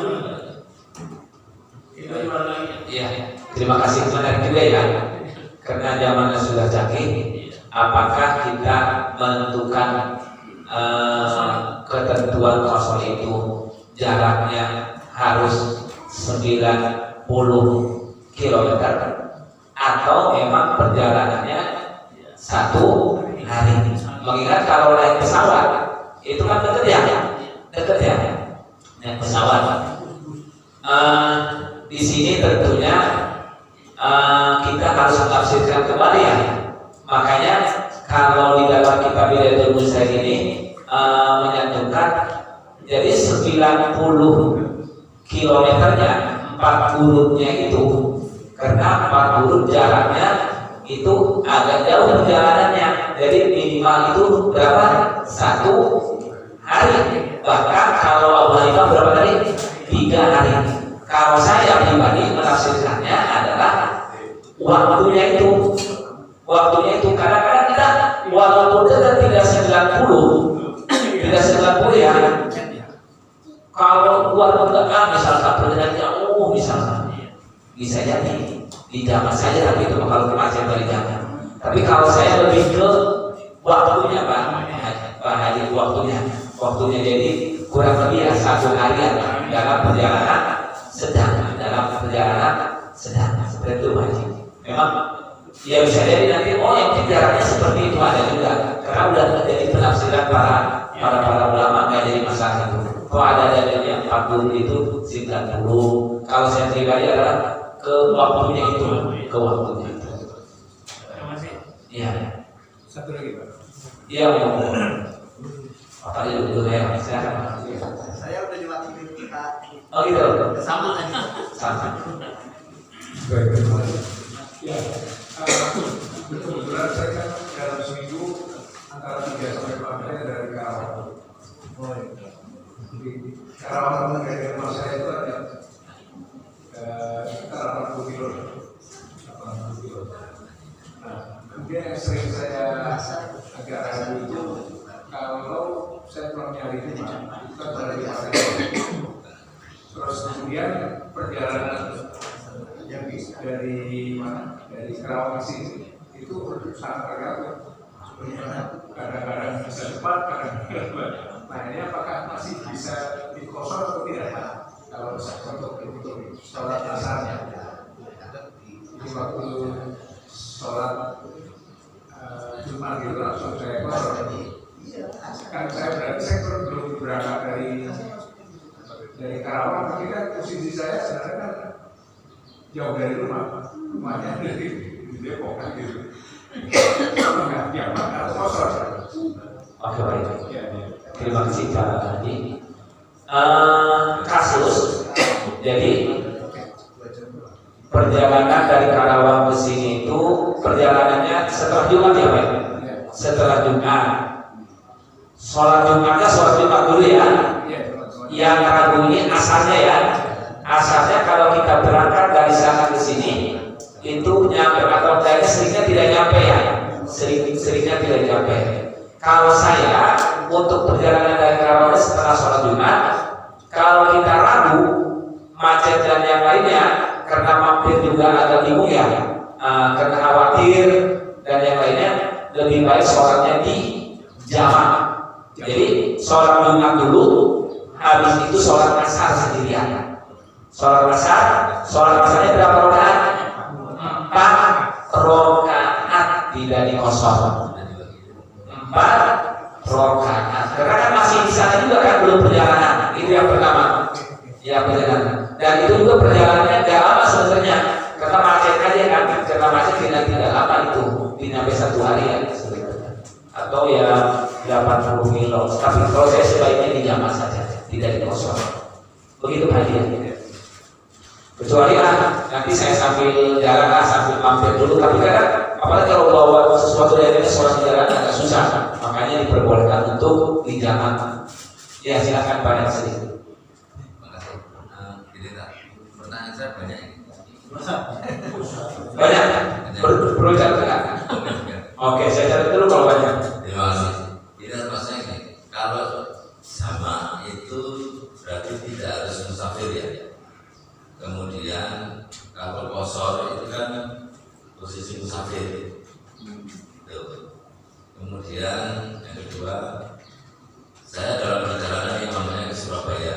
gimana lagi? Iya, terima kasih, menarik juga ya. Karena zamannya sudah canggih, apakah kita menentukan ketentuan kosong itu jaraknya harus 90 km atau memang perjalanannya 1 hari? Mengingat kalau naik pesawat itu kan deket ya, naik pesawat. Di sini tentunya kita harus menafsirkan kembali ya. Makanya kalau di dalam kitab Bidayatul Mujtahid ini menyantumkan jadi 90 kilometernya 4 hurufnya itu, karena 4 huruf jaraknya itu agak jauh perjalanannya, jadi minimal itu berapa? 1 hari. Bahkan kalau Abu Hanifah berapa tadi? 3 hari. Kalau saya pribadi menafsirkannya adalah waktunya itu kadang-kadang kita walaupun tidak 90 ya, kalau keluar enggak misalkan perjalanan jauh misalkan bisa jadi di zaman saja, tapi itu kalau kemacetan dari zaman. Tapi kalau saya lebih ke waktunya Pak Haji, waktunya jadi kurang lebih 1 harian dalam perjalanan sedang seperti itu Pak Haji. Memang ya bisa jadi nanti yang jaraknya seperti itu ada juga, karena udah terjadi penafsiran para ulama, nggak jadi masalah itu. Kalau ada dalilnya 40 itu 90. Kalau saya pribadi adalah ke waktunya itu. Iya. Satu lagi Pak. Iya mau. Apa aja dulu ya? Saya udah diwakili kita. Oh gitu. Sama kan? Sama. Baik, terima kasih. Ya, kebetulan saya kan dalam seminggu antara 3 sampai 4 kali dari Karawang. Oh iya. Di Karawang dari rumah saya itu ada sekitar 80 kilo. Nah, kemudian yang sering saya agak ragu itu kalau saya pulang nyari rumah itu kan dari pasar. Terus kemudian perjalanan yang dari Karawang ke sini itu sangat tergantung. Kadang-kadang bisa cepat, kadang-kadang lambat. Nah, ini apakah masih bisa dikosor atau tidak? Kalau untuk sholat asarnya, di waktu sholat Jumat itu langsung saya kosor. Kan saya belum berangkat dari Karawang, tapi kan posisi saya sebenarnya kan jauh dari rumahnya di Depok kan gitu. Yang mana kosor. Oke baik. Terima kasih Pak Haji. Kasus jadi perjalanan dari Karawang ke sini itu perjalanannya setelah Jumat ya Pak? Setelah Jumat. Sholat Jumat dulu ya. Yang ragu ini asarnya ya. Asarnya kalau kita berangkat dari sana ke sini itu nyampe atau dari seringnya tidak nyampe ya. Seringnya tidak nyampe. Kalau saya untuk perjalanan dari Karawang setelah sholat Jumat, kalau kita ragu macet dan yang lainnya, karena mampir juga agak bingung ya, karena khawatir dan yang lainnya, lebih baik sholatnya di jamaah. Jadi sholat Jumat dulu, habis itu sholat asar sendirian. Sholat asarnya berapa rakaat? 4 rakaat, tidak dikosor. 4 rakaat. Karena kan masih di sana juga kan belum perjalanan. Itu yang pertama. Ya perjalanan. Dan itu juga perjalanannya nggak lama sebenarnya. Karena macet aja kan. Karena macet tidak lama itu. Tidak sampai 1 hari ya sebenarnya. Atau ya 80 kilo. Tapi kalau saya sebaiknya di jamaah saja, tidak dikosor. Begitu hadiahnya. Kecuali nanti saya sambil jalan sambil mampir dulu. Tapi kadang apalagi kalau bawa sesuatu dari sholat di jalan agak susah. Makanya diperbolehkan untuk di jamaah. Ya silakan Pak Yansi. Terima kasih. Pertanyaan saya banyak. Banyak. Perlu catatan. Oke, saya catat posisi musafir. Kemudian yang kedua, saya dalam perjalanan yang namanya ke Surabaya.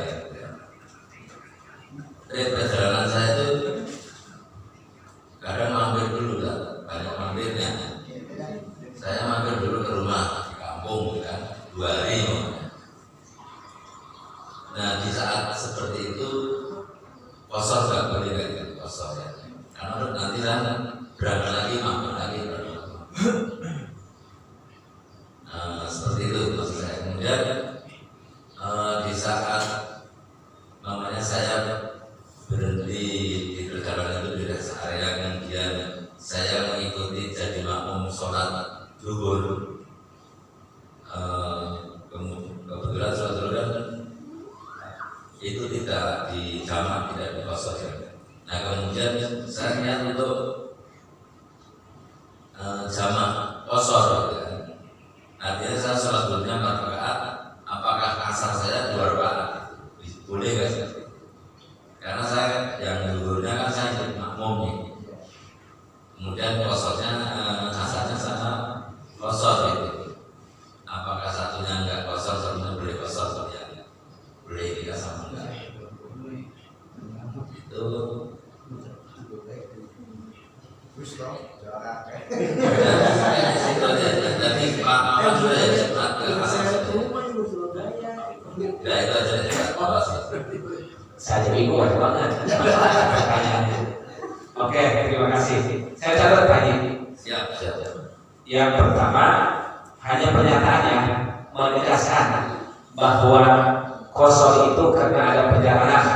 Perjalanan saya itu kadang mampir dulu kan, banyak mampirnya. Saya mampir dulu ke rumah di kampung kan, 2 hari. Nah di saat seperti itu kosong nggak boleh kan, kosong ya. Karena nanti kan berangkat lagi mampir lagi. Seperti itu maksud saya. Kemudian di saat namanya saya berhenti di perjalanan itu di rest area, kemudian saya mengikuti jadi makmum sholat zuhur. Kebetulan sholat zuhur kan itu tidak di jamak, tidak di qashar. Nah kemudian saya niat untuk jamak qashar gitu kan. Artinya saya sholat zuhurnya 4 rakaat, apakah asar saya 2 rakaat? Boleh nggak sih? Karena saya yang zuhurnya kan saya jadi makmum nih. Kemudian qasharnya asarnya sama qashar gitu. Apakah satunya enggak qashar, satunya boleh qashar ya? Boleh tidak sama enggak? Itu jadi Pak Ahmad sudah ya cepat ke asar. Ya itu aja ya. Saya jadi kuat banget. Oke, terima kasih. Saya catat tadi. Siap. Yang pertama hanya pernyataannya menegaskan bahwa qashar itu karena ada perjalanan,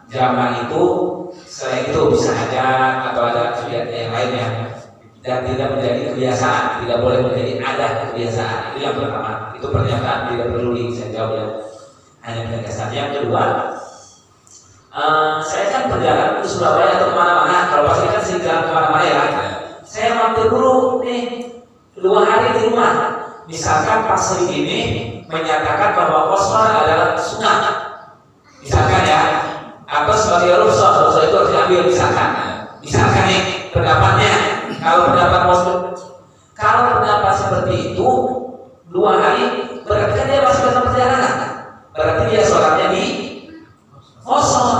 jamak itu selain itu bisa aja atau ada kegiatan yang lainnya, dan tidak menjadi kebiasaan, tidak boleh menjadi ada kebiasaan. Itu yang pertama. Itu pernyataan tidak perlu dijawab ya. Hanya penegasan. Yang kedua, saya kan perjalanan ke Surabaya atau kemana-mana. Kalau pasti kan sering jalan kemana-mana ya. Saya mampir dulu nih 2 hari di rumah. Misalkan pas hari ini menyatakan bahwa qashar adalah sunnah, misalkan ya, atau sebagai rukhsah itu harus diambil misalkan nih pendapatnya. Kalau pendapat seperti itu 2 hari berarti kan dia masih dalam perjalanan, berarti dia sholatnya di qashar,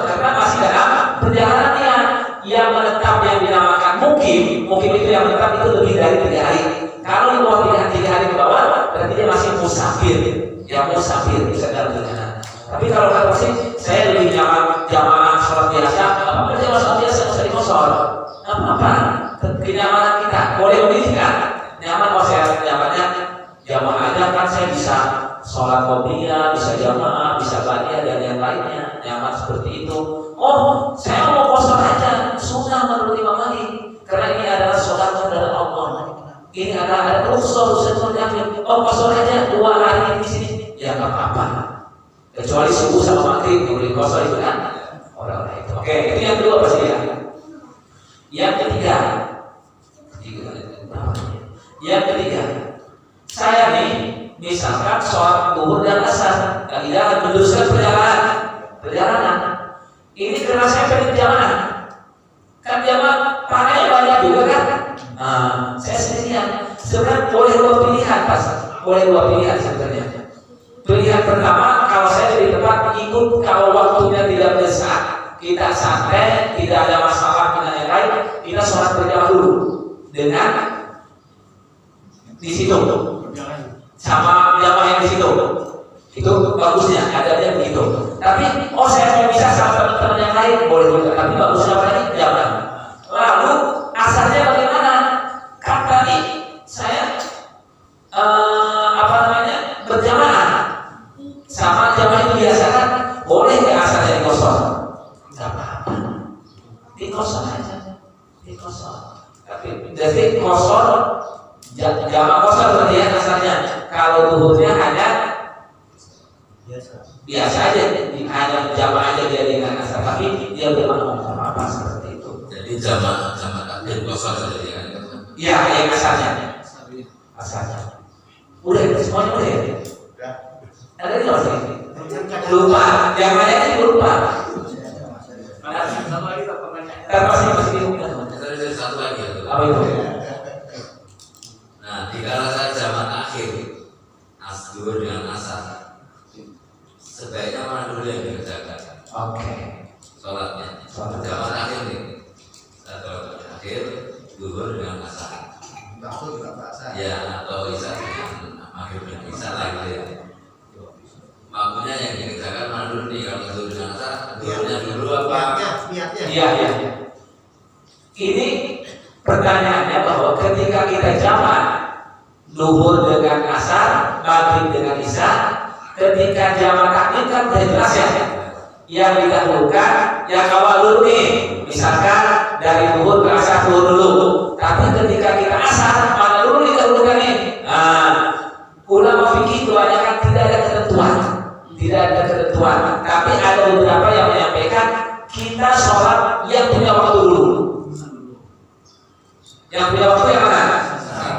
karena masih dalam perjalanannya. Yang menetap yang dinamakan mukim itu yang menetap itu lebih dari 3 hari. Kalau di bawah 3 hari ke bawah berarti dia masih musafir, bisa dalam perjalanan. Tapi kalau kata sih saya lebih nyaman jamaah sholat biasa, apa jamaah sholat biasa usah di qashar, apa kenyamanan kita boleh memilih kan? Nyaman kalau saya nyamannya jamaah aja kan, saya bisa sholat qobliyah, bisa jamaah, bisa ba'diyah dan yang lainnya, nyaman seperti itu. Oh, saya mau qashar aja, sunnah menurut Imam Malik, karena ini adalah sholat kepada Allah. Ini adalah rukhsah diambil. Oh, qashar aja 2 hari di sini, ya nggak apa-apa. Kecuali subuh sama maghrib boleh qashar itu kan orang-orang itu. Oke, itu yang kedua pasti ya. Yang ketiga, saya nih misalkan sholat zuhur dan asar, tidak meneruskan perjalanan. Ini karena saya pengen jamaah, kan jamaah pakainya banyak juga kan. Saya sendirian. Sebenarnya boleh 2 pilihan sebenarnya. Pilihan pertama, kalau saya di tempat ikut, kalau waktunya tidak mendesak, kita santai, tidak ada masalah dengan yang lain, kita sholat berjamaah dulu dengan di situ sama jamaah yang di situ. Itu bagusnya, adanya begitu. Tapi saya mau bisa sama teman-teman yang lain boleh juga, tapi bagusnya apa ini jamaah. Lalu asalnya bagaimana? Kan tadi saya berjamaah sama jamaah itu biasa kan, boleh nggak asalnya di qashar? Nggak apa-apa, di qashar aja, di qashar. Tapi jadi qashar jamaah qashar berarti ya asalnya. Kalau zuhurnya hanya biasa aja, hanya jamaah aja dia dengan asal, tapi dia bermakmum apa seperti itu. Jadi jamaah takbir qashar saja ya. Iya, yang asalnya. Udah semuanya udah ya. Ada di luar sini. Lupa, yang lainnya lupa. Mana sama lagi pertanyaannya. Masih dikala saya zaman akhir zuhur dengan asar, sebaiknya mana dulu yang dikerjakan? Oke. Sholatnya. Sholat. Zaman akhir nih, atau akhir zuhur dengan asar. Maksud juga bahasa. Ya, atau isya dengan maghrib dan isya lagi ya. Waktunya yang dikerjakan mana dulu nih kalau zuhur dengan asar? Zuhurnya dulu apa? Niatnya. Iya, iya. Ini pertanyaannya bahwa ketika kita jamak zuhur dengan asar, maghrib dengan isya, ketika jamak takdim kan sudah jelas ya. Yang didahulukan yang awal dulu nih, misalkan dari zuhur ke asar dulu. Tapi ketika kita asar, mana dulu didahulukan nih? Nah, ulama fikih kebanyakan tidak ada ketentuan, tapi ada beberapa yang menyampaikan kita sholat yang punya waktu dulu. Yang punya waktu yang mana?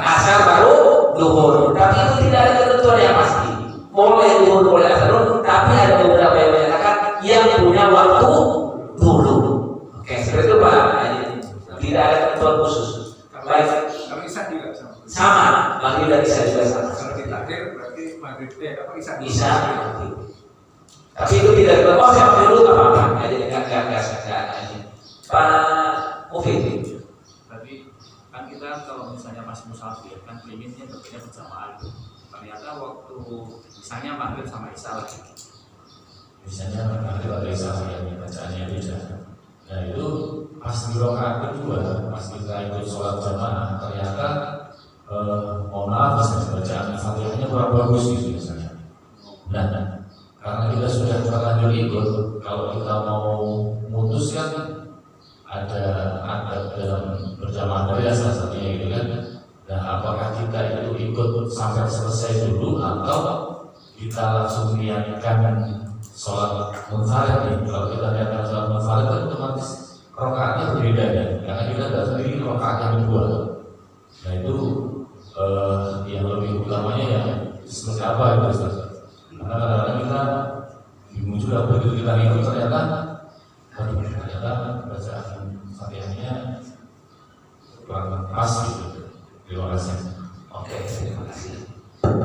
Asar baru zuhur. Tapi itu tidak ada ketentuan yang pasti. Boleh zuhur, boleh asar dulu. Tapi ada beberapa yang menyatakan yang punya waktu dulu. Oke, seperti itu Pak. Tidak ada ketentuan khusus. Baik. Kalau isya juga Sama. Maghrib dan isya juga sama. Kalau di takdir berarti maghrib apa isya? Isya. Tapi itu tidak dibawa. Oh, saya dulu apa-apa. Jadi enggak. Pak Mufid. Tapi kan kita kalau misalnya masih musafir kan pengennya bekerja berjamaah itu. Ternyata waktu misalnya maghrib sama isya lagi. Misalnya maghrib atau isya yang bacaannya beda. Nah itu pas di rakaat kedua, pas kita ikut sholat jamaah, ternyata mohon maaf bacaan Fatihahnya kurang bagus gitu misalnya. Nah, karena kita sudah terlanjur ikut, kalau kita mau mutus kan ada dalam berjamaah ya salah satunya gitu kan. Nah, apakah kita itu ikut sampai selesai dulu atau kita langsung niatkan sholat munfarid nih? Kalau kita niatkan sholat munfarid kan otomatis rakaatnya berbeda ya, karena kita tidak sendiri rakaat yang kedua. Nah itu yang lebih utamanya ya seperti apa itu Ustaz? Karena kadang-kadang kita bingung juga begitu kita ikut ternyata bacaan Fatihahnya kurang pas gitu. Terima kasih. Oke, terima kasih.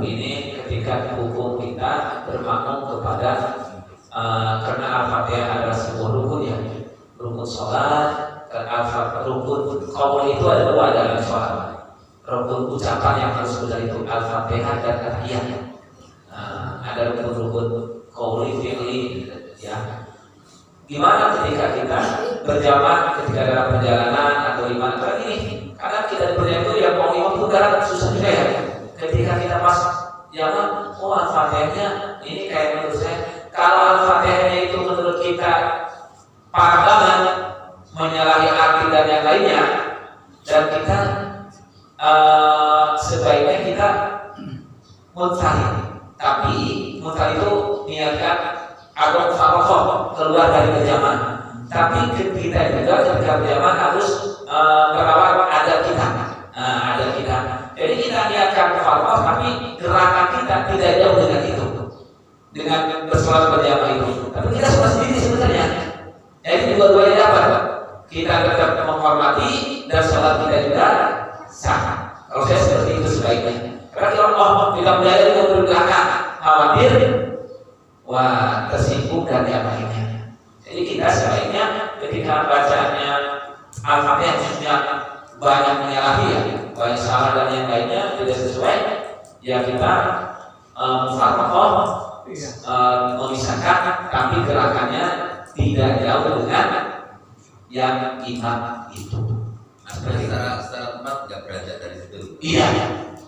Ini ketika hukum kita bermakmum kepada karena Al-Fatihah adalah sebuah rukun ya, rukun sholat. Rukun qaul itu ada dua dalam sholat. Rukun ucapan yang harus benar itu Al-Fatihah dan At-Tahiyat. Ada rukun-rukun qauli fi'li ya. Gimana ketika kita berjamaah ketika dalam perjalanan atau gimana ini? Karena kita berjamaah itu ya mau imam itu kadang susah juga ya. Ketika kita pas jalan, oh Al-Fatihahnya ini kayak menurut saya, kalau Al-Fatihahnya itu menurut kita parah banget, menyalahi arti dan yang lainnya, dan kita sebaiknya kita munfarid. Tapi munfarid itu niatkan agar mufarokoh keluar dari berjamaah. Tapi kita juga ketika berjamaah harus merawat adab kita. Adab kita. Jadi kita niatkan mufarokoh, tapi gerakan kita tidak jauh dengan itu, dengan bersolat berjamaah itu. Tapi kita sudah sendiri sebenarnya. Jadi dua-duanya dapat. Kita tetap menghormati dan sholat kita juga sah. Kalau saya seperti itu sebaiknya. Karena kalau kita belajar itu berbelakang, khawatir, wah tersinggung dan yang lainnya. Jadi kita sebaiknya ketika bacaannya Al-Fatihah khususnya banyak menyalahi ya, banyak salah dan yang lainnya tidak sesuai, ya kita mufarokoh, memisahkan, tapi gerakannya tidak jauh dengan yang imam itu. Secara tempat nggak beranjak dari situ. Iya,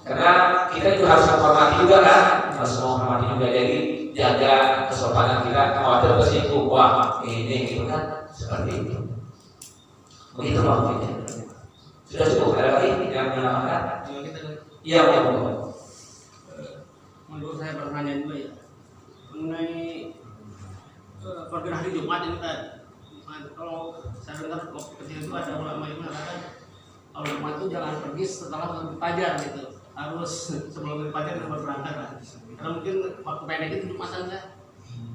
karena kita juga harus menghormati juga kan, harus menghormati juga. Jadi jaga kesopanan kita, khawatir tersinggung, wah ini gitu kan, seperti itu. Begitu maksudnya. Sudah cukup, ada lagi yang menambahkan? Iya, mau. Menurut saya pertanyaan dulu ya mengenai koordinasi Jumat ini kan. Kalau saya dengar waktu kecil itu ada ulama yang mengatakan kalau Jumat itu jangan pergi setelah maghrib fajar gitu, harus sebelum maghrib fajar kita berangkat lah. Karena mungkin waktu pendek itu Jumatan saya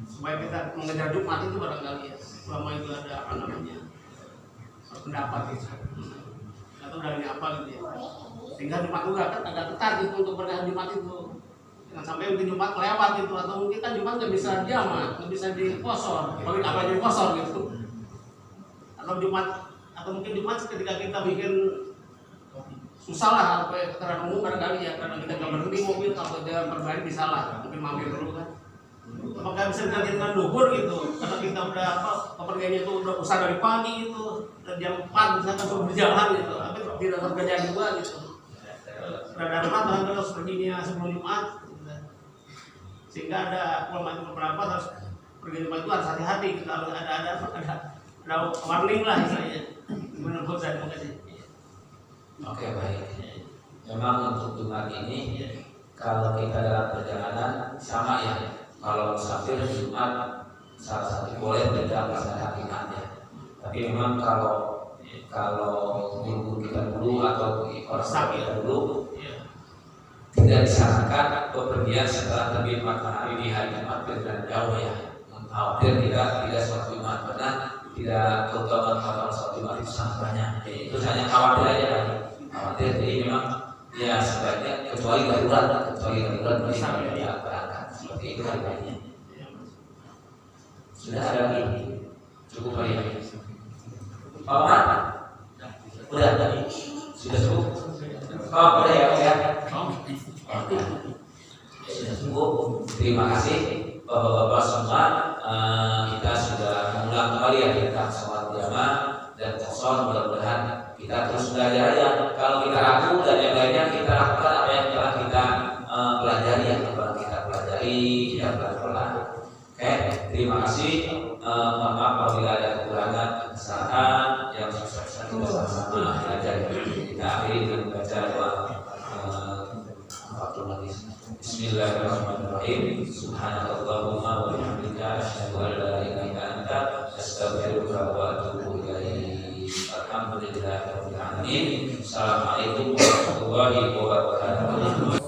supaya kita mengejar Jumat itu barangkali ya ulama itu ada apa namanya pendapat gitu. atau dari apa gitu ya. Sehingga Jumat juga kan agak ketat gitu untuk pernikahan Jumat itu. Jangan sampai mungkin Jumat lewat gitu, atau mungkin kan Jumat nggak bisa jamaah, nggak bisa dikosor, bagi apa jadi kosor gitu. Atau Jumat, atau mungkin Jumat ketika kita bikin susah lah sampai keterangan umum barangkali ya, karena kita nggak berhenti mobil kalau jalan perbaikan bisa lah, mungkin mampir dulu kan. Apakah bisa diganti dengan duhur gitu, karena kita udah kepergiannya itu udah usah dari pagi itu, dari jam 4 misalkan sudah berjalan gitu, tapi tidak terkerja juga gitu. Rada Jumat harus perginya sebelum Jumat, sehingga ada ulama itu beberapa harus pergi Jumat itu harus hati-hati, kita harus ada warning lah misalnya. Menurut saya, terima kasih. Oke, baik. Memang untuk Jumat ini kalau kita dalam perjalanan sama ya. Kalau musafir Jumat salah satu boleh beda pada hakikatnya. Tapi memang kalau guru kita dulu atau orang kita dulu tidak disarankan bepergian setelah terbit matahari di hari Jumat berjalan jauh ya. Khawatir tidak sholat Jumat, karena tidak keutamaan sholat Jumat itu sangat banyak. Itu hanya khawatir aja kan. Khawatir, jadi memang ya sebaiknya kecuali darurat bisa tidak berangkat seperti itu harganya. Sudah ada lagi? Cukup kali ya? Pak Mat? Udah tadi? Sudah cukup? Oh, boleh ya? Sudah cukup. Terima kasih Bapak-bapak semua. Kita sudah mengulang kembali ya tentang sholat jamaah dan qashar. Mudah-mudahan kita terus belajar ya. Kalau kita ragu dan yang lainnya, kita lakukan apa yang telah kita pelajari ya. Kita pelajari, kita pelan-pelan. Oke, terima kasih. Mohon maaf apabila ada kekurangan, kesalahan yang kita sama-sama belajar. Kita akhiri dengan membaca doa Bismillahirrahmanirrahim. Subhanallahumma wa bihamdika asyhadu an la ilaha illa anta astaghfiruka wa atubu ilaik. Alhamdulillahirabbil alamin. Assalamualaikum warahmatullahi wabarakatuh.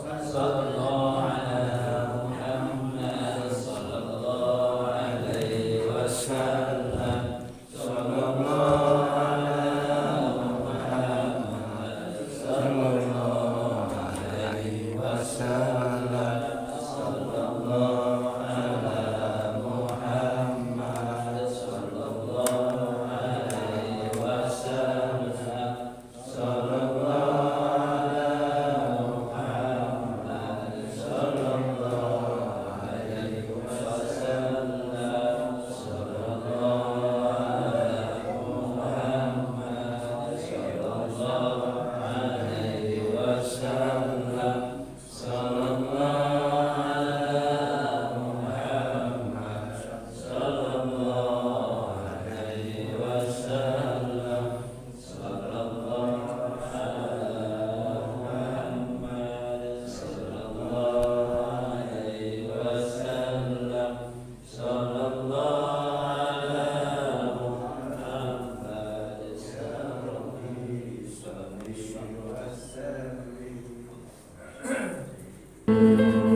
Thank you.